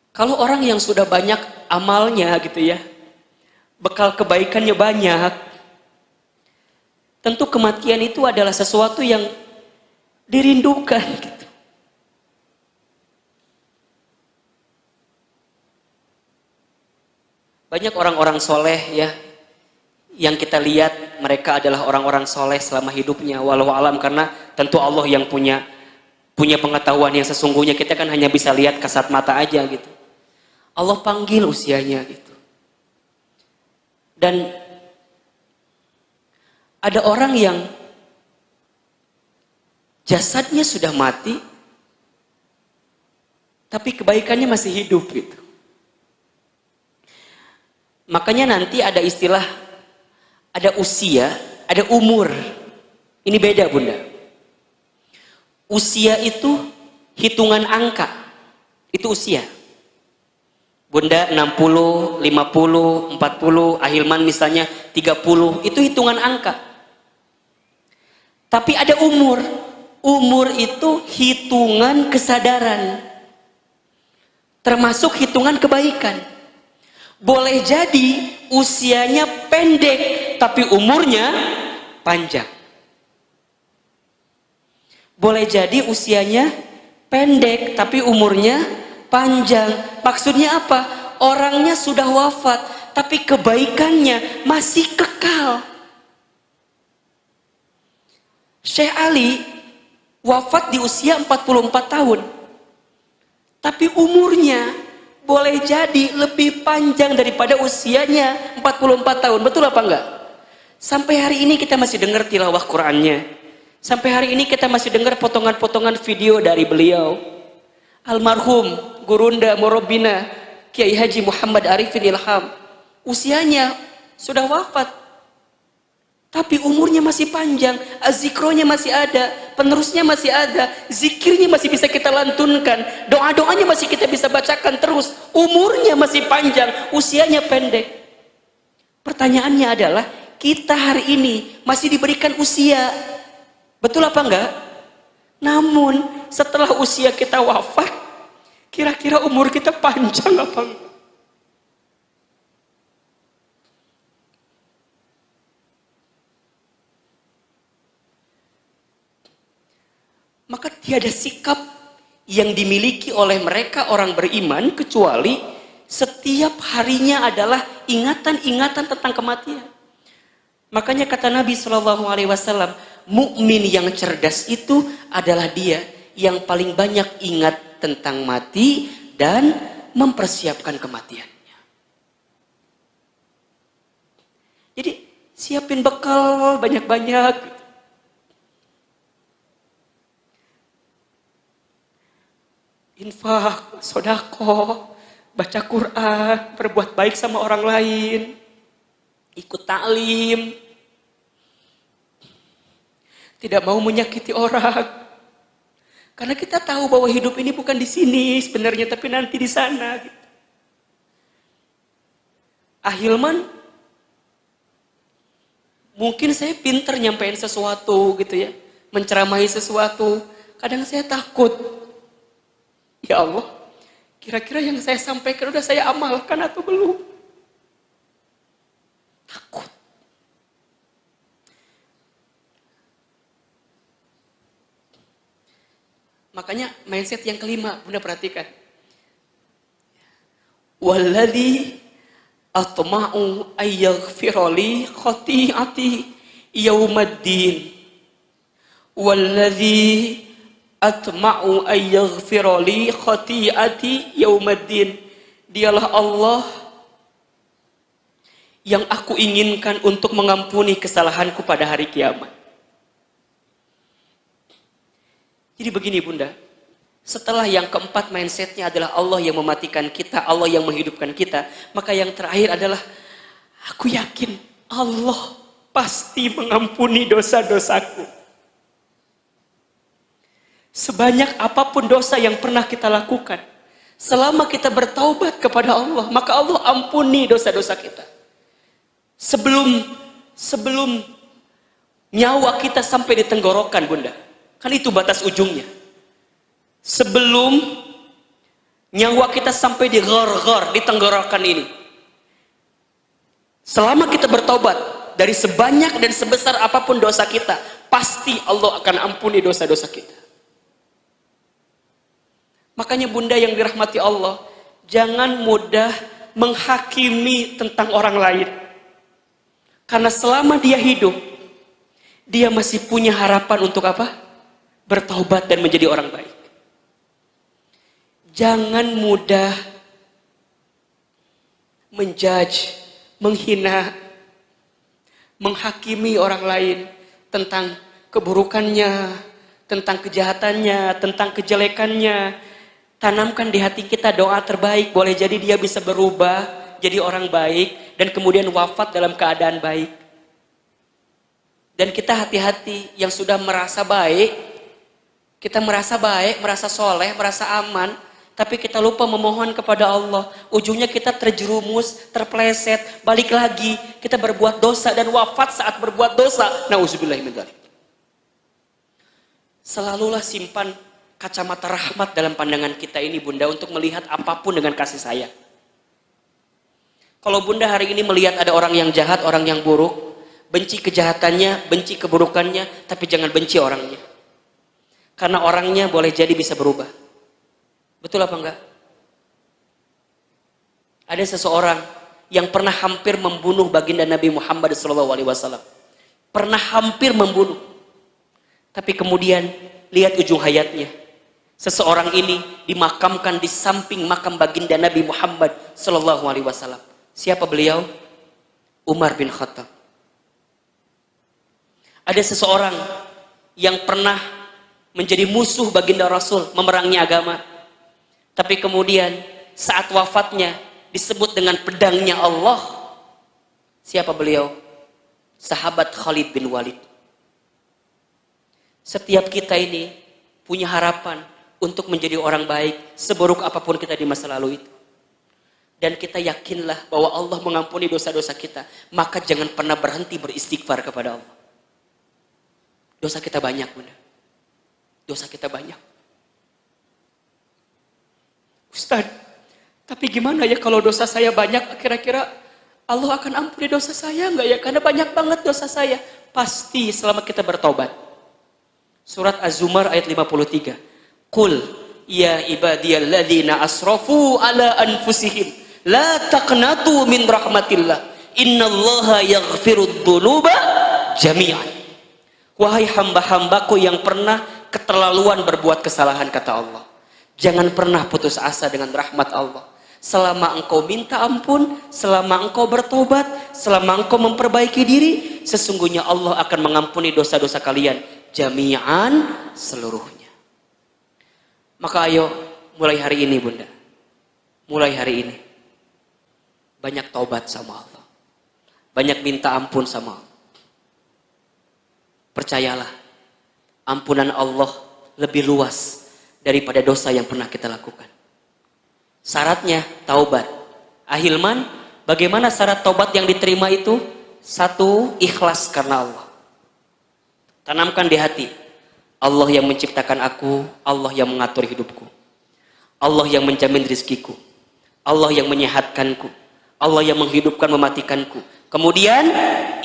Kalau orang yang sudah banyak amalnya gitu ya, bekal kebaikannya banyak. Tentu kematian itu adalah sesuatu yang dirindukan gitu. Banyak orang-orang soleh ya, yang kita lihat mereka adalah orang-orang soleh selama hidupnya, walau alam, karena tentu Allah yang punya pengetahuan yang sesungguhnya, kita kan hanya bisa lihat kasat mata aja gitu. Allah panggil usianya gitu. Dan ada orang yang jasadnya sudah mati, tapi kebaikannya masih hidup gitu. Makanya nanti ada istilah, ada usia, ada umur. Ini beda Bunda. Usia itu hitungan angka. Itu usia. Bunda 60, 50, 40, Ahilman misalnya 30. Itu hitungan angka. Tapi ada umur. Umur itu hitungan kesadaran. Termasuk hitungan kebaikan. Boleh jadi usianya pendek, tapi umurnya panjang. Boleh jadi usianya pendek, tapi umurnya panjang. Maksudnya apa? Orangnya sudah wafat, tapi kebaikannya masih kekal. Syekh Ali wafat di usia 44 tahun. Tapi umurnya boleh jadi lebih panjang daripada usianya 44 tahun. Betul apa enggak? Sampai hari ini kita masih dengar tilawah Qur'annya. Sampai hari ini kita masih dengar potongan-potongan video dari beliau. Almarhum Gurunda Morobina Kiai Haji Muhammad Arifin Ilham. Usianya sudah wafat, tapi umurnya masih panjang. Zikronya masih ada, penerusnya masih ada, zikirnya masih bisa kita lantunkan, doa-doanya masih kita bisa bacakan terus. Umurnya masih panjang, usianya pendek. Pertanyaannya adalah, kita hari ini masih diberikan usia. Betul apa enggak? Namun setelah usia kita wafat, kira-kira umur kita panjang apa enggak? Maka tiada sikap yang dimiliki oleh mereka orang beriman kecuali setiap harinya adalah ingatan-ingatan tentang kematian. Makanya kata Nabi SAW, mukmin yang cerdas itu adalah dia yang paling banyak ingat tentang mati dan mempersiapkan kematiannya. Jadi siapin bekal banyak-banyak. Infak, sodako, baca Quran, berbuat baik sama orang lain, ikut taklim, tidak mau menyakiti orang. Karena kita tahu bahwa hidup ini bukan di sini sebenarnya, tapi nanti di sana. Gitu. Ahilman, mungkin saya pinter nyampein sesuatu gitu ya, menceramahi sesuatu. Kadang saya takut. Ya Allah, kira-kira yang saya sampaikan udah saya amalkan atau belum? Takut. Makanya mindset yang kelima, Bunda perhatikan. Walladzi atma'u ayyaghfirali khati'ati yaumaddin. Walladzi atma'u ayyaghfirali khati'ati yaumaddin. Dialah Allah yang aku inginkan untuk mengampuni kesalahanku pada hari kiamat. Jadi begini Bunda, setelah yang keempat mindsetnya adalah Allah yang mematikan kita, Allah yang menghidupkan kita, maka yang terakhir adalah aku yakin Allah pasti mengampuni dosa-dosaku. Sebanyak apapun dosa yang pernah kita lakukan, selama kita bertaubat kepada Allah, maka Allah ampuni dosa-dosa kita. Sebelum nyawa kita sampai di tenggorokan Bunda, kan itu batas ujungnya. Sebelum nyawa kita sampai di ghar-ghar, di tenggorokan ini, Selama kita bertobat dari sebanyak dan sebesar apapun dosa kita, pasti Allah akan ampuni dosa-dosa kita. Makanya bunda yang dirahmati Allah, jangan mudah menghakimi tentang orang lain. Karena selama dia hidup, dia masih punya harapan untuk apa? Bertaubat dan menjadi orang baik. Jangan mudah menjudge, menghina, menghakimi orang lain tentang keburukannya, tentang kejahatannya, tentang kejelekannya. Tanamkan di hati kita doa terbaik, boleh jadi dia bisa berubah jadi orang baik dan kemudian wafat dalam keadaan baik. Dan kita hati-hati yang sudah merasa baik, kita merasa baik, merasa soleh, merasa aman, tapi kita lupa memohon kepada Allah. Ujungnya kita terjerumus, terpleset, balik lagi. Kita berbuat dosa dan wafat saat berbuat dosa. Nauzubillahi min dzalik. Selalulah simpan kacamata rahmat dalam pandangan kita ini bunda, untuk melihat apapun dengan kasih sayang. Kalau bunda hari ini melihat ada orang yang jahat, orang yang buruk, benci kejahatannya, benci keburukannya, tapi jangan benci orangnya. Karena orangnya boleh jadi bisa berubah. Betul apa enggak? Ada seseorang yang pernah hampir membunuh baginda Nabi Muhammad SAW. Pernah hampir membunuh. Tapi kemudian lihat ujung hayatnya. Seseorang ini dimakamkan di samping makam baginda Nabi Muhammad SAW. Siapa beliau? Umar bin Khattab. Ada seseorang yang pernah menjadi musuh baginda Rasul, memerangi agama. Tapi kemudian saat wafatnya disebut dengan pedangnya Allah. Siapa beliau? Sahabat Khalid bin Walid. Setiap kita ini punya harapan untuk menjadi orang baik, seburuk apapun kita di masa lalu itu. Dan kita yakinlah bahwa Allah mengampuni dosa-dosa kita. Maka jangan pernah berhenti beristighfar kepada Allah. Dosa kita banyak bunda. Dosa kita banyak. Ustaz, tapi gimana ya kalau dosa saya banyak, kira-kira Allah akan ampuni dosa saya enggak ya? Karena banyak banget dosa saya. Pasti selama kita bertobat. Surat Az-Zumar ayat 53. Qul ya ibadiyalladzina asrafu ala anfusihim la taqnatu min rahmatillah. Innallaha yaghfirud dzunuba jami'an. Wahai hamba-hambaku yang pernah keterlaluan berbuat kesalahan, kata Allah. Jangan pernah putus asa dengan rahmat Allah. Selama engkau minta ampun, selama engkau bertobat, selama engkau memperbaiki diri, sesungguhnya Allah akan mengampuni dosa-dosa kalian jami'an, seluruhnya. Maka ayo mulai hari ini bunda, mulai hari ini banyak taubat sama Allah, banyak minta ampun sama Allah. Percayalah, ampunan Allah lebih luas daripada dosa yang pernah kita lakukan. Syaratnya taubat. Ahilman, bagaimana syarat taubat yang diterima itu? Satu, ikhlas karena Allah. Tanamkan di hati, Allah yang menciptakan aku, Allah yang mengatur hidupku, Allah yang menjamin rizkiku, Allah yang menyehatkanku, Allah yang menghidupkan mematikanku. Kemudian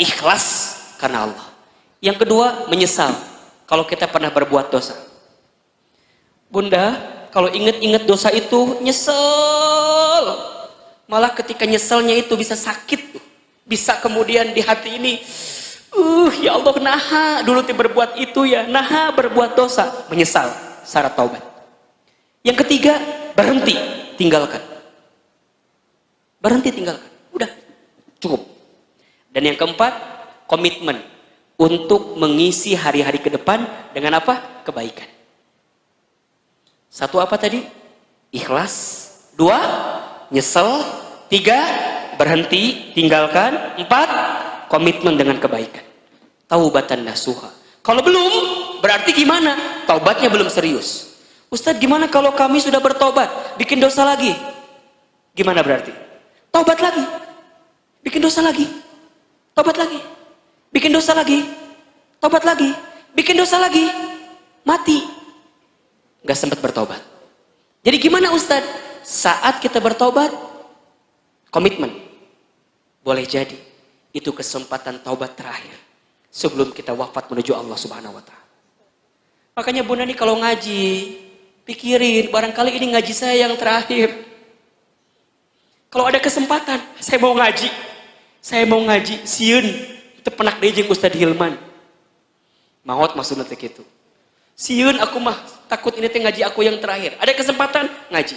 ikhlas karena Allah. Yang kedua, menyesal kalau kita pernah berbuat dosa. Bunda, kalau ingat-ingat dosa itu nyesel. Malah ketika nyeselnya itu bisa sakit. Bisa kemudian di hati ini, ya Allah, naha dulu berbuat itu ya, naha berbuat dosa. Menyesal, syarat taubat. Yang ketiga, berhenti, tinggalkan. Berhenti, tinggalkan. Udah, cukup. Dan yang keempat, komitmen untuk mengisi hari-hari ke depan dengan apa? Kebaikan. Satu apa tadi? Ikhlas. Dua, nyesel. Tiga, berhenti, tinggalkan. Empat, komitmen dengan kebaikan. Taubatan nasuha. Kalau belum, berarti gimana? Taubatnya belum serius. Ustadz, gimana kalau kami sudah bertobat, bikin dosa lagi? Gimana berarti? Taubat lagi. Bikin dosa lagi. Taubat lagi. Bikin dosa lagi. Taubat lagi. Bikin dosa lagi. Mati. Gak sempat bertobat. Jadi gimana Ustadz? Saat kita bertobat, komitmen. Boleh jadi Itu kesempatan taubat terakhir sebelum kita wafat menuju Allah Subhanahu wa taala. Makanya Bunda nih kalau ngaji, pikirin barangkali ini ngaji saya yang terakhir. Kalau ada kesempatan, saya mau ngaji. Saya mau ngaji, sieun teu penak deui jeung Ustaz Hilman. Maot maksudna teh kitu. Sieun aku mah takut ini teh ngaji aku yang terakhir. Ada kesempatan ngaji.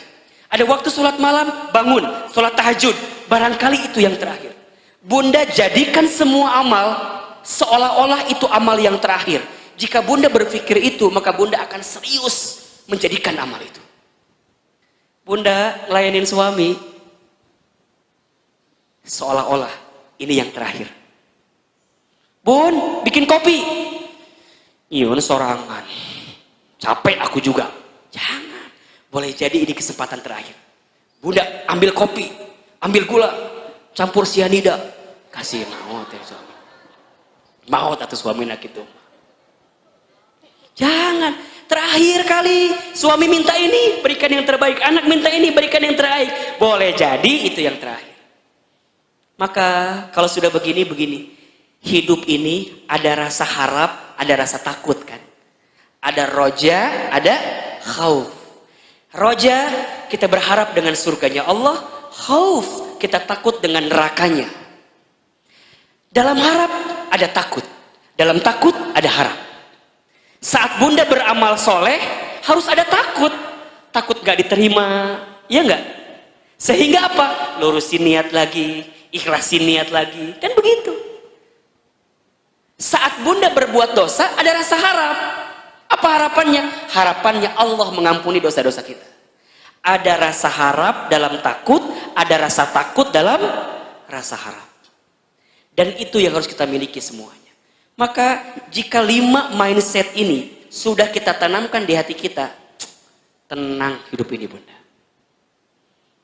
Ada waktu sholat malam, bangun, sholat tahajud. Barangkali itu yang terakhir. Bunda jadikan semua amal seolah-olah itu amal yang terakhir. Jika Bunda berpikir itu, maka Bunda akan serius menjadikan amal itu. Bunda layanin suami seolah-olah ini yang terakhir. Bun, bikin kopi. Iyon sorangan. Capek aku juga. Jangan. Boleh jadi ini kesempatan terakhir. Bunda ambil kopi, ambil gula, campur sianida, kasih maut ya suami. Maut atau suami nak itu. Jangan. Terakhir kali suami minta ini, berikan yang terbaik. Anak minta ini, berikan yang terbaik. Boleh jadi itu yang terakhir. Maka kalau sudah begini. Hidup ini ada rasa harap, ada rasa takut kan. Ada roja, ada khauf. Roja, kita berharap dengan surganya Allah. Khauf, kita takut dengan nerakanya. Dalam harap ada takut. Dalam takut ada harap. Saat Bunda beramal soleh, harus ada takut. Takut gak diterima, ya enggak? Sehingga apa? Lurusin niat lagi, ikhlasin niat lagi. Kan begitu. Saat Bunda berbuat dosa, ada rasa harap. Apa harapannya? Harapannya Allah mengampuni dosa-dosa kita. Ada rasa harap dalam takut, ada rasa takut dalam rasa harap. Dan itu yang harus kita miliki semuanya. Maka jika 5 mindset ini sudah kita tanamkan di hati kita, tenang hidup ini Bunda.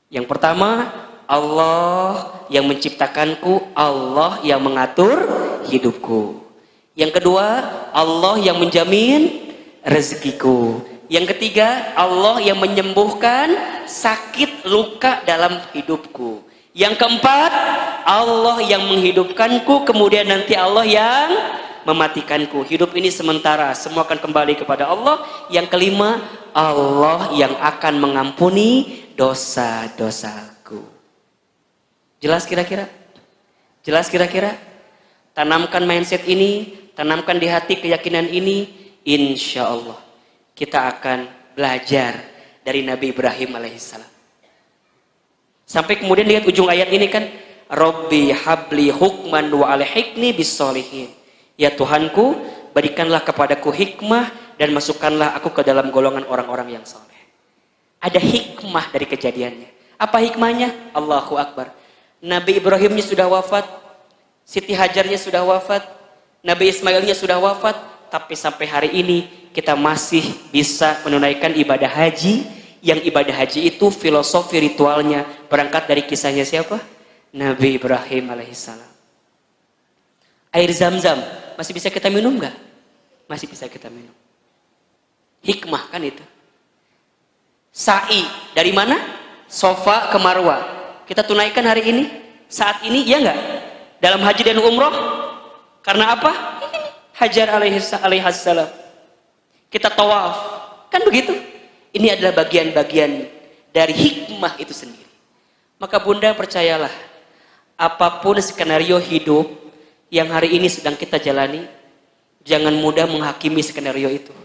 Yang pertama, Allah yang menciptakanku, Allah yang mengatur hidupku. Yang kedua, Allah yang menjamin rezekiku. Yang ketiga, Allah yang menyembuhkan sakit luka dalam hidupku. Yang keempat, Allah yang menghidupkanku, kemudian nanti Allah yang mematikanku. Hidup ini sementara, semua akan kembali kepada Allah. Yang kelima, Allah yang akan mengampuni dosa-dosaku. Jelas kira-kira? Jelas kira-kira? Tanamkan mindset ini, tanamkan di hati keyakinan ini, insya Allah kita akan belajar dari Nabi Ibrahim alaihissalam. Sampai kemudian lihat ujung ayat ini kan, Robbi habli hukman wa alhiqni bissolihin. Ya Tuhanku, berikanlah kepadaku hikmah dan masukkanlah aku ke dalam golongan orang-orang yang soleh. Ada hikmah dari kejadiannya. Apa hikmahnya? Allahu Akbar. Nabi Ibrahimnya sudah wafat, Siti Hajarnya sudah wafat, Nabi Ismailnya sudah wafat, tapi sampai hari ini kita masih bisa menunaikan ibadah haji. Yang ibadah haji itu filosofi ritualnya berangkat dari kisahnya siapa? Nabi Ibrahim alaihissalam. Air Zam-Zam masih bisa kita minum nggak? Masih bisa kita minum. Hikmah kan itu. Sa'i dari mana? Sofa ke Marwah. Kita tunaikan hari ini, saat ini, ya nggak? Dalam haji dan umroh. Karena apa? Hajar alaihissalam. Kita tawaf. Kan begitu? Ini adalah bagian-bagian dari hikmah itu sendiri. Maka Bunda percayalah, apapun skenario hidup yang hari ini sedang kita jalani, jangan mudah menghakimi skenario itu.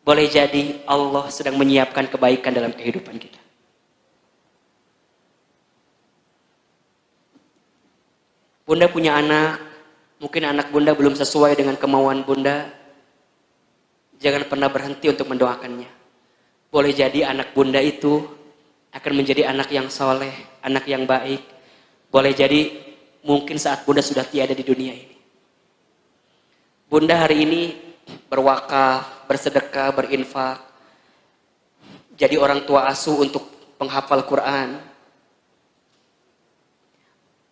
Boleh jadi Allah sedang menyiapkan kebaikan dalam kehidupan kita. Bunda punya anak, mungkin anak Bunda belum sesuai dengan kemauan Bunda. Jangan pernah berhenti untuk mendoakannya. Boleh jadi anak Bunda itu akan menjadi anak yang soleh, anak yang baik. Boleh jadi mungkin saat Bunda sudah tiada di dunia ini. Bunda hari ini berwakaf, bersedekah, berinfak. Jadi orang tua asuh untuk penghafal Quran.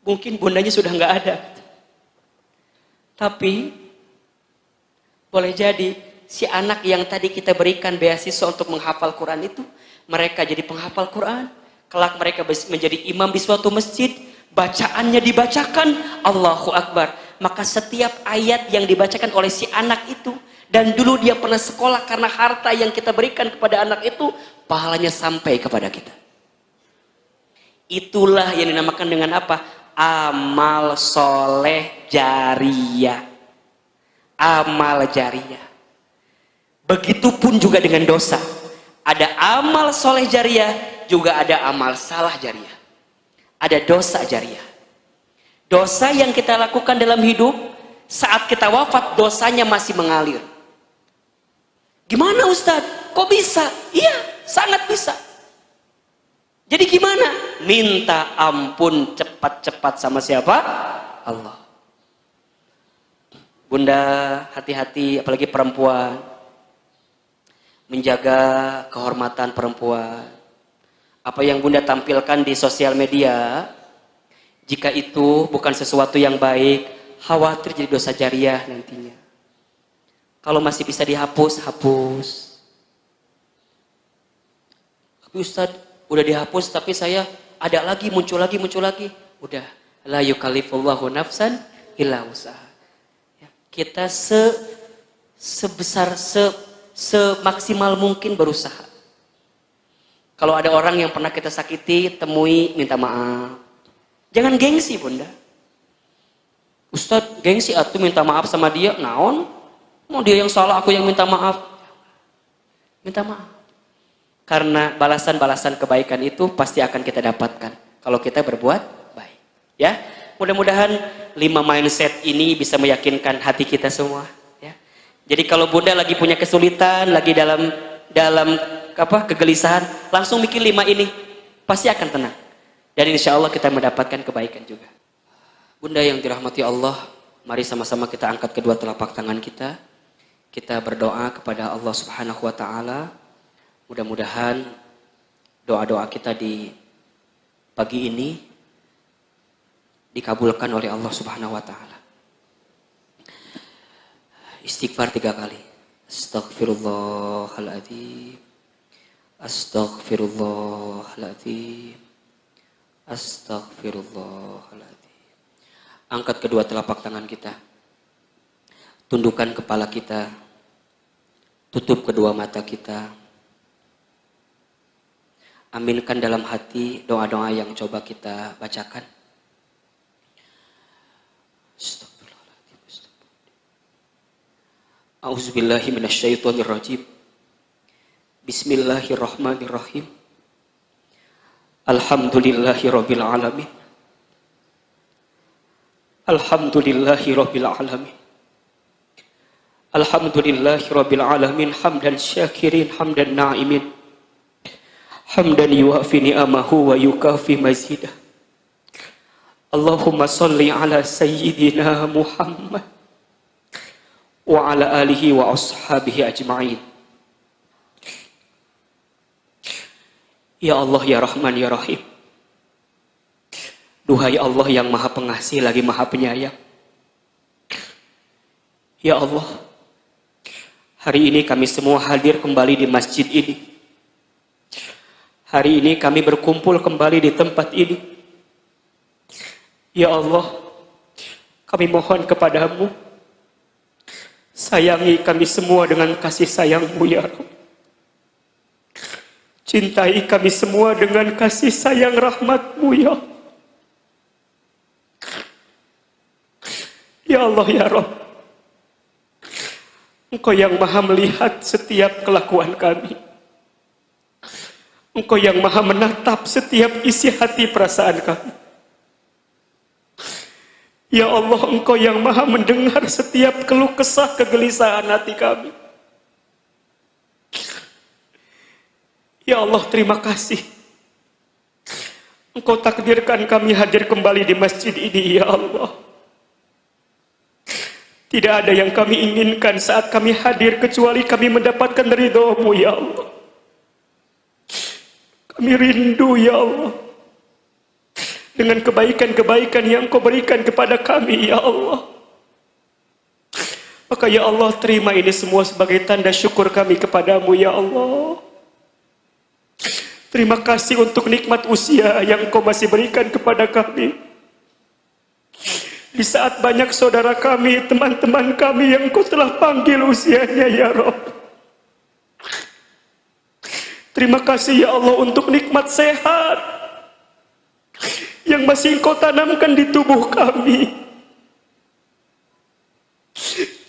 Mungkin bundanya sudah nggak ada. Tapi boleh jadi si anak yang tadi kita berikan beasiswa untuk menghafal Quran itu, mereka jadi penghafal Quran. Kelak mereka menjadi imam di suatu masjid, bacaannya dibacakan, Allahu Akbar. Maka setiap ayat yang dibacakan oleh si anak itu, dan dulu dia pernah sekolah karena harta yang kita berikan kepada anak itu, pahalanya sampai kepada kita. Itulah yang dinamakan dengan apa? Amal soleh jariyah. Amal jariyah. Begitupun juga dengan dosa. Ada amal soleh jariyah, juga ada amal salah jariyah. Ada dosa jariyah. Dosa yang kita lakukan dalam hidup, saat kita wafat dosanya masih mengalir. Gimana Ustadz? Kok bisa? Iya, sangat bisa. Jadi gimana? Minta ampun cepat-cepat sama siapa? Allah. Bunda, hati-hati, apalagi perempuan. Menjaga kehormatan perempuan. Apa yang Bunda tampilkan di sosial media, jika itu bukan sesuatu yang baik, khawatir jadi dosa jariyah nantinya. Kalau masih bisa dihapus, hapus. Tapi Ustadz, udah dihapus tapi saya ada lagi, muncul lagi. Udah, la yukallifullahu nafsan illa usaha. Ya, kita semaksimal mungkin berusaha. Kalau ada orang yang pernah kita sakiti, temui, minta maaf. Jangan gengsi Bunda. Ustadz, gengsi atuh minta maaf sama dia, naon? Mau dia yang salah, aku yang minta maaf. Minta maaf. Karena balasan-balasan kebaikan itu pasti akan kita dapatkan kalau kita berbuat baik. Ya, mudah-mudahan 5 mindset ini bisa meyakinkan hati kita semua. Ya. Jadi kalau Bunda lagi punya kesulitan, lagi dalam kegelisahan, langsung mikir 5 ini, pasti akan tenang. Dan insya Allah kita mendapatkan kebaikan juga. Bunda yang dirahmati Allah, mari sama-sama kita angkat kedua telapak tangan kita. Kita berdoa kepada Allah Subhanahu wa Ta'ala. Mudah-mudahan doa-doa kita di pagi ini dikabulkan oleh Allah Subhanahu wa Ta'ala. Istighfar 3 kali. Astaghfirullahaladzim. Astaghfirullahaladzim. Astaghfirullahaladzim. Angkat kedua telapak tangan kita. Tundukkan kepala kita. Tutup kedua mata kita. Aminkan dalam hati doa-doa yang coba kita bacakan. Astaghfirullahaladzim. A'udzubillahi minasyaitonirrajim. Bismillahirrahmanirrahim. Alhamdulillahi rabbil alamin. Alhamdulillahi rabbil alamin. Alhamdulillahi rabbil alamin. Hamdan syakirin, hamdan na'imin. Hamdan yuwafi ni'amahu wa yukafi mazidah. Allahumma salli ala sayyidina Muhammad wa ala alihi wa ashabihi ajma'in. Ya Allah, ya Rahman, ya Rahim. Duhai Allah yang maha pengasih lagi maha penyayang. Ya Allah, hari ini kami semua hadir kembali di masjid ini. Hari ini kami berkumpul kembali di tempat ini. Ya Allah, kami mohon kepadamu, sayangi kami semua dengan kasih sayang-Mu ya Rabb. Cintai kami semua dengan kasih sayang rahmat-Mu ya Allah. Ya Allah ya Rabb, Engkau yang maha melihat setiap kelakuan kami. Engkau yang maha menatap setiap isi hati perasaan kami. Ya Allah, Engkau yang maha mendengar setiap keluh kesah kegelisahan hati kami. Ya Allah, terima kasih. Engkau takdirkan kami hadir kembali di masjid ini ya Allah. Tidak ada yang kami inginkan saat kami hadir kecuali kami mendapatkan ridho-Mu ya Allah. Kami rindu ya Allah dengan kebaikan-kebaikan yang Kau berikan kepada kami ya Allah. Maka ya Allah, terima ini semua sebagai tanda syukur kami kepadamu ya Allah. Terima kasih untuk nikmat usia yang Kau masih berikan kepada kami. Di saat banyak saudara kami, teman-teman kami yang Kau telah panggil usianya, ya Rob. Terima kasih ya Allah untuk nikmat sehat yang masih Engkau tanamkan di tubuh kami.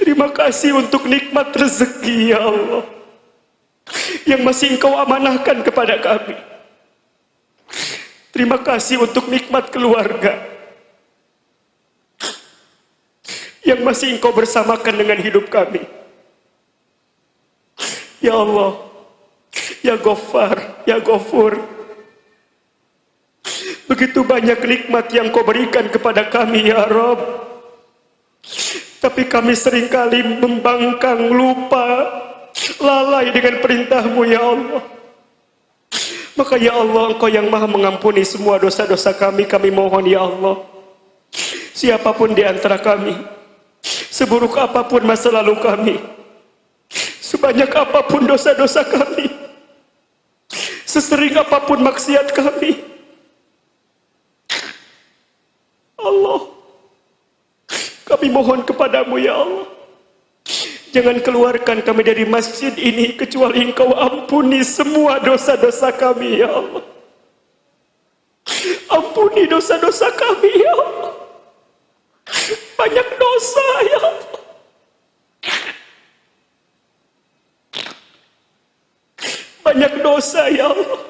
Terima kasih untuk nikmat rezeki ya Allah yang masih Engkau amanahkan kepada kami. Terima kasih untuk nikmat keluarga yang masih Engkau bersamakan dengan hidup kami. Ya Allah, ya Ghaffar, ya Ghafur, begitu banyak nikmat yang Kau berikan kepada kami ya Rabb. Tapi kami seringkali membangkang, lupa, lalai dengan perintah-Mu ya Allah. Maka ya Allah, Engkau yang maha mengampuni semua dosa-dosa kami mohon ya Allah. Siapapun di antara kami, seburuk apapun masa lalu kami, sebanyak apapun dosa-dosa kami, sesering apapun maksiat kami, Allah, kami mohon kepadamu ya Allah, jangan keluarkan kami dari masjid ini kecuali Engkau ampuni semua dosa-dosa kami ya Allah. Ampuni dosa-dosa kami ya Allah. Banyak dosa ya Allah. Banyak dosa ya Allah.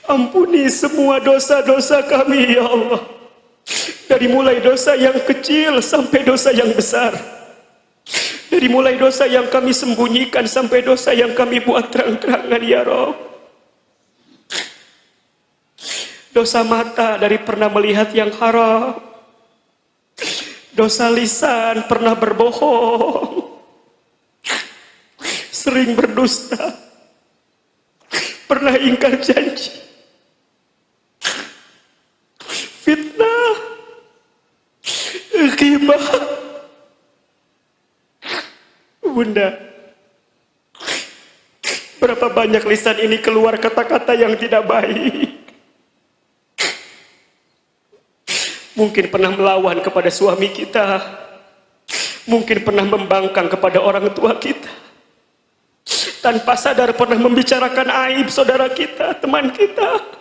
Ampuni semua dosa-dosa kami ya Allah. Dari mulai dosa yang kecil sampai dosa yang besar. Dari mulai dosa yang kami sembunyikan sampai dosa yang kami buat terang-terangan ya Rabb. Dosa mata dari pernah melihat yang haram. Dosa lisan pernah berbohong. Sering berdusta. Pernah ingkar janji. Fitnah. Ghibah. Bunda, berapa banyak lisan ini keluar kata-kata yang tidak baik. Mungkin pernah melawan kepada suami kita, mungkin pernah membangkang kepada orang tua kita, tanpa sadar pernah membicarakan aib saudara kita, teman kita.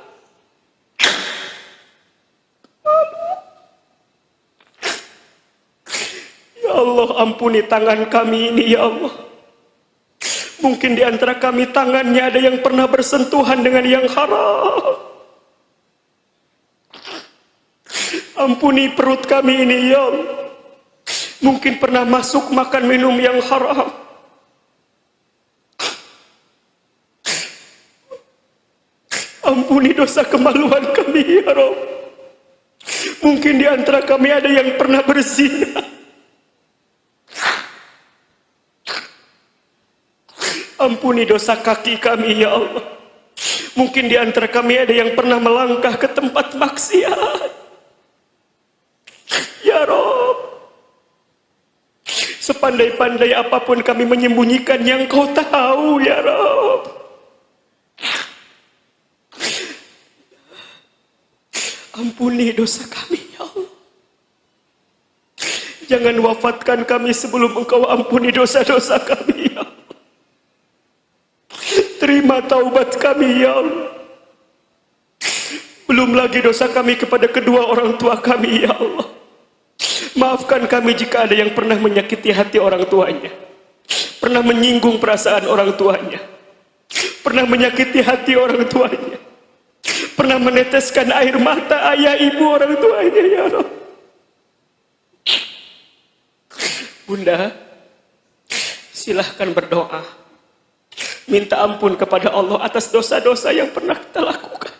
Ya Allah, ampuni tangan kami ini ya Allah. Mungkin di antara kami tangannya ada yang pernah bersentuhan dengan yang haram. Ampuni perut kami ini ya Allah. Mungkin pernah masuk makan minum yang haram. Ampuni dosa kemaluan kami ya Allah. Mungkin di antara kami ada yang pernah berzina. Ampuni dosa kaki kami ya Allah. Mungkin di antara kami ada yang pernah melangkah ke tempat maksiat. Ya Rabb, sepandai-pandai apapun kami menyembunyikan yang Kau tahu ya Rabb. Ampuni dosa kami ya Allah. Jangan wafatkan kami sebelum Engkau ampuni dosa-dosa kami ya Allah. Terima taubat kami ya Allah. Belum lagi dosa kami kepada kedua orang tua kami ya Allah. Maafkan kami jika ada yang pernah menyakiti hati orang tuanya, pernah menyinggung perasaan orang tuanya, pernah menyakiti hati orang tuanya, pernah meneteskan air mata ayah ibu orang tuanya ya Allah. Bunda, silahkan berdoa, minta ampun kepada Allah atas dosa-dosa yang pernah kita lakukan.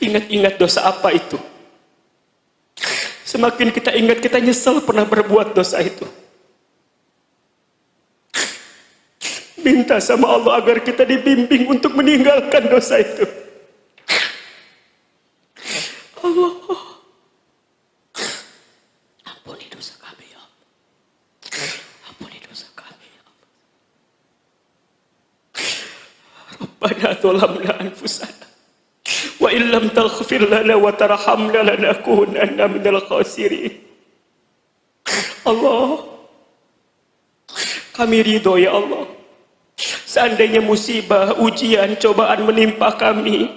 Ingat-ingat dosa apa itu. Semakin kita ingat, kita nyesal pernah berbuat dosa itu. Minta sama Allah agar kita dibimbing untuk meninggalkan dosa itu. Allah, ampuni dosa kami ya Allah. Ampuni dosa kami ya Allah. Rabbana dzalamna anfusana wa illam taghfir lana wa tarhamna lanakunanna minal khasirin. Allah, kami ridho ya Allah. Seandainya musibah, ujian, cobaan menimpa kami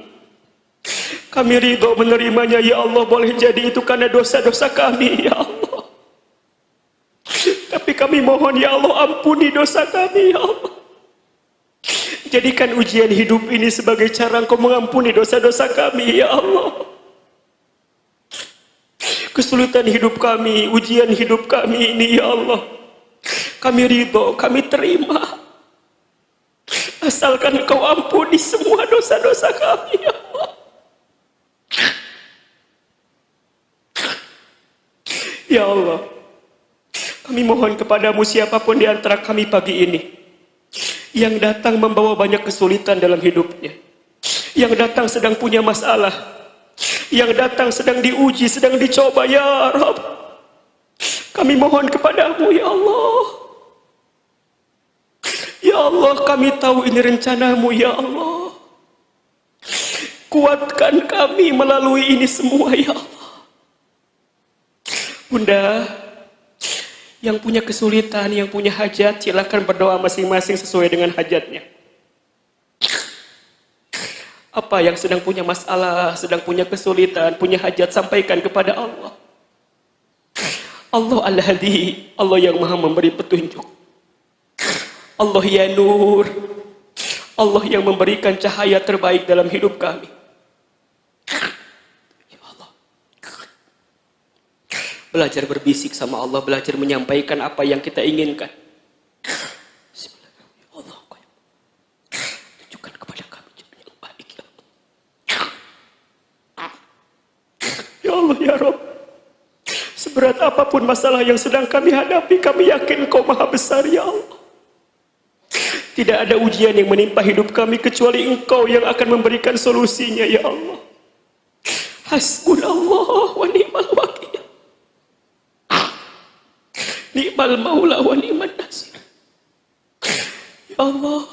ridho menerimanya ya Allah. Boleh jadi itu karena dosa-dosa kami ya Allah, tapi kami mohon ya Allah, ampuni dosa kami ya Allah. Jadikan ujian hidup ini sebagai cara Engkau mengampuni dosa-dosa kami ya Allah. Kesulitan hidup kami, ujian hidup kami ini ya Allah, kami ridho, kami terima, asalkan Engkau ampuni semua dosa-dosa kami ya Allah. Ya Allah, kami mohon kepadamu, siapapun di antara kami pagi ini yang datang membawa banyak kesulitan dalam hidupnya, yang datang sedang punya masalah, yang datang sedang diuji, sedang dicoba ya Rabb, kami mohon kepadamu ya Allah. Ya Allah, kami tahu ini rencanamu ya Allah. Kuatkan kami melalui ini semua ya Allah. Bunda, yang punya kesulitan, yang punya hajat, silakan berdoa masing-masing sesuai dengan hajatnya. Apa yang sedang punya masalah, sedang punya kesulitan, punya hajat, sampaikan kepada Allah. Allah Al-Hadi, Allah yang maha memberi petunjuk. Allah ya Nur, Allah yang memberikan cahaya terbaik dalam hidup kami. Belajar berbisik sama Allah, belajar menyampaikan apa yang kita inginkan. Bismillahirrahmanirrahim. Allah, tunjukkan kepada kami jalan yang baik ya Allah. Ya Allah ya Rabb, seberat apapun masalah yang sedang kami hadapi, kami yakin Engkau maha besar ya Allah. Tidak ada ujian yang menimpa hidup kami kecuali Engkau yang akan memberikan solusinya ya Allah. Hasbunallah wa ni'mal wakil. Ni'mal maula wa ni'man nasir. Ya Allah,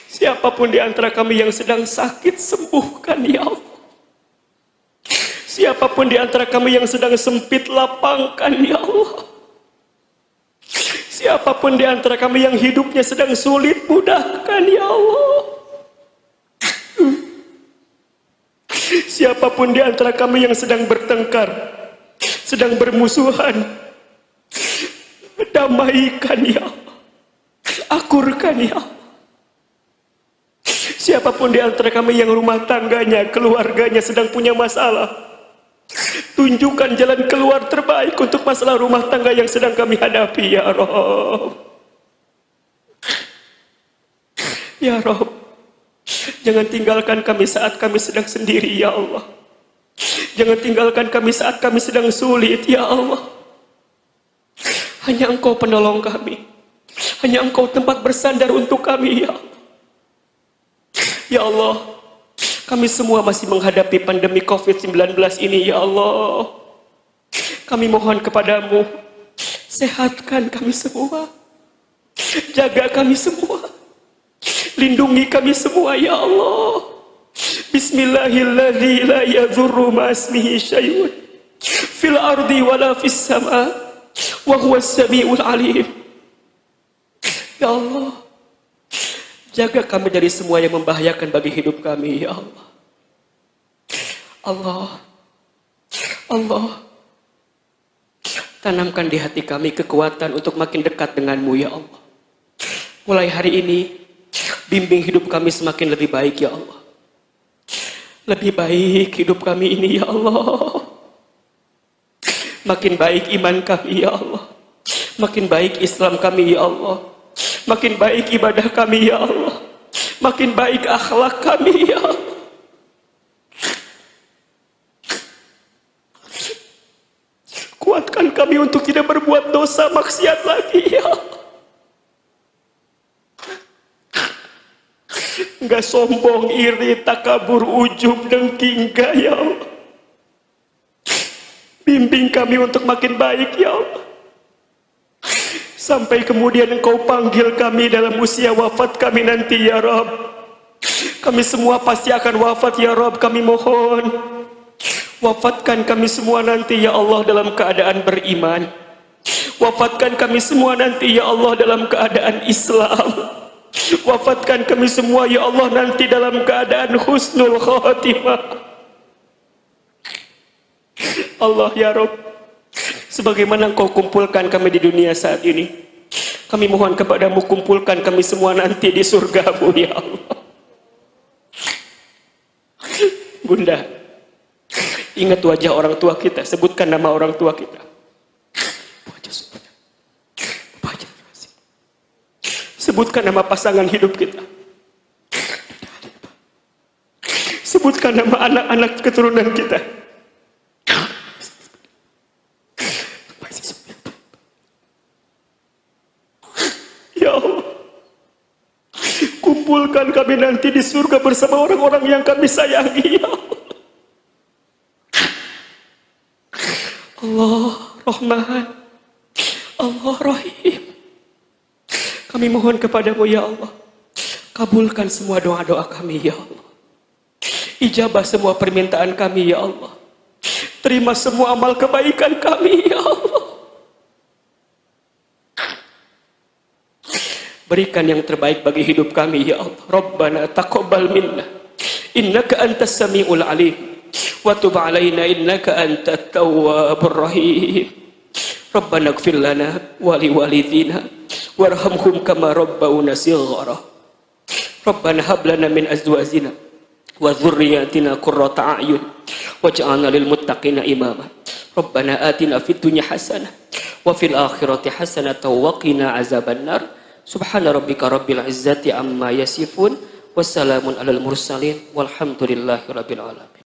siapapun di antara kami yang sedang sakit, sembuhkan ya Allah. Siapapun di antara kami yang sedang sempit, lapangkan ya Allah. Siapapun di antara kami yang hidupnya sedang sulit, mudahkan ya Allah. Siapapun di antara kami yang sedang bertengkar, sedang bermusuhan, damaikan ya Allah, akurkan ya Allah. Siapapun di antara kami yang rumah tangganya, keluarganya sedang punya masalah, tunjukkan jalan keluar terbaik untuk masalah rumah tangga yang sedang kami hadapi ya Rabb. Ya Rabb, jangan tinggalkan kami saat kami sedang sendiri ya Allah. Jangan tinggalkan kami saat kami sedang sulit ya Allah. Hanya Engkau penolong kami, hanya Engkau tempat bersandar untuk kami ya Allah. Ya Allah, kami semua masih menghadapi pandemi COVID-19 ini ya Allah. Kami mohon kepadamu, sehatkan kami semua, jaga kami semua, lindungi kami semua ya Allah. Bismillahirrahmanirrahim. La yadhurru ma'asmihi syai'un fil ardi wala fis sama' wa huwas sami'ul alim. Ya Allah, jaga kami dari semua yang membahayakan bagi hidup kami ya Allah. Allah, tanamkan di hati kami kekuatan untuk makin dekat denganmu ya Allah. Mulai hari ini, bimbing hidup kami semakin lebih baik ya Allah. Lebih baik hidup kami ini ya Allah. Makin baik iman kami ya Allah. Makin baik Islam kami ya Allah. Makin baik ibadah kami ya Allah. Makin baik akhlak kami ya Allah. Kuatkan kami untuk tidak berbuat dosa maksiat lagi ya Allah. Enggak sombong, iri, takabur, ujub, dengki, enggak ya Allah. Bimbing kami untuk makin baik ya Allah. Sampai kemudian Engkau panggil kami dalam usia wafat kami nanti ya Rabb. Kami semua pasti akan wafat ya Rabb, kami mohon wafatkan kami semua nanti ya Allah dalam keadaan beriman. Wafatkan kami semua nanti ya Allah dalam keadaan Islam. Wafatkan kami semua ya Allah nanti dalam keadaan husnul khatimah. Allah ya Rabb, sebagaimana Engkau kumpulkan kami di dunia saat ini, kami mohon kepadamu kumpulkan kami semua nanti di surga-Mu ya Allah. Bunda, ingat wajah orang tua kita, sebutkan nama orang tua kita. Sebutkan nama pasangan hidup kita. Sebutkan nama anak-anak keturunan kita. Ya Allah, kumpulkan kami nanti di surga bersama orang-orang yang kami sayangi ya Allah. Allah Rahman, Allah Rahim. Kami mohon kepadamu ya Allah, kabulkan semua doa-doa kami ya Allah. Ijabah semua permintaan kami ya Allah. Terima semua amal kebaikan kami ya Allah. Berikan yang terbaik bagi hidup kami ya Allah. Rabbana taqabbal minna innaka antas samiul alim wa tub alaina innaka antat tawwabur rahim. Rabbana ighfir lana wa liwalidina warhamhum kama rabbawna shighara. Rabbana hab lana min azwajina wa dhurriyyatina qurrata a'yun waj'alna lil muttaqina imama. Rabbana atina fid dunya hasanah wa fil akhirati hasanah wa qina azabannar. Subhana rabbika rabbil izzati amma yasifun wassalamun alal mursalin walhamdulillahi rabbil alamin.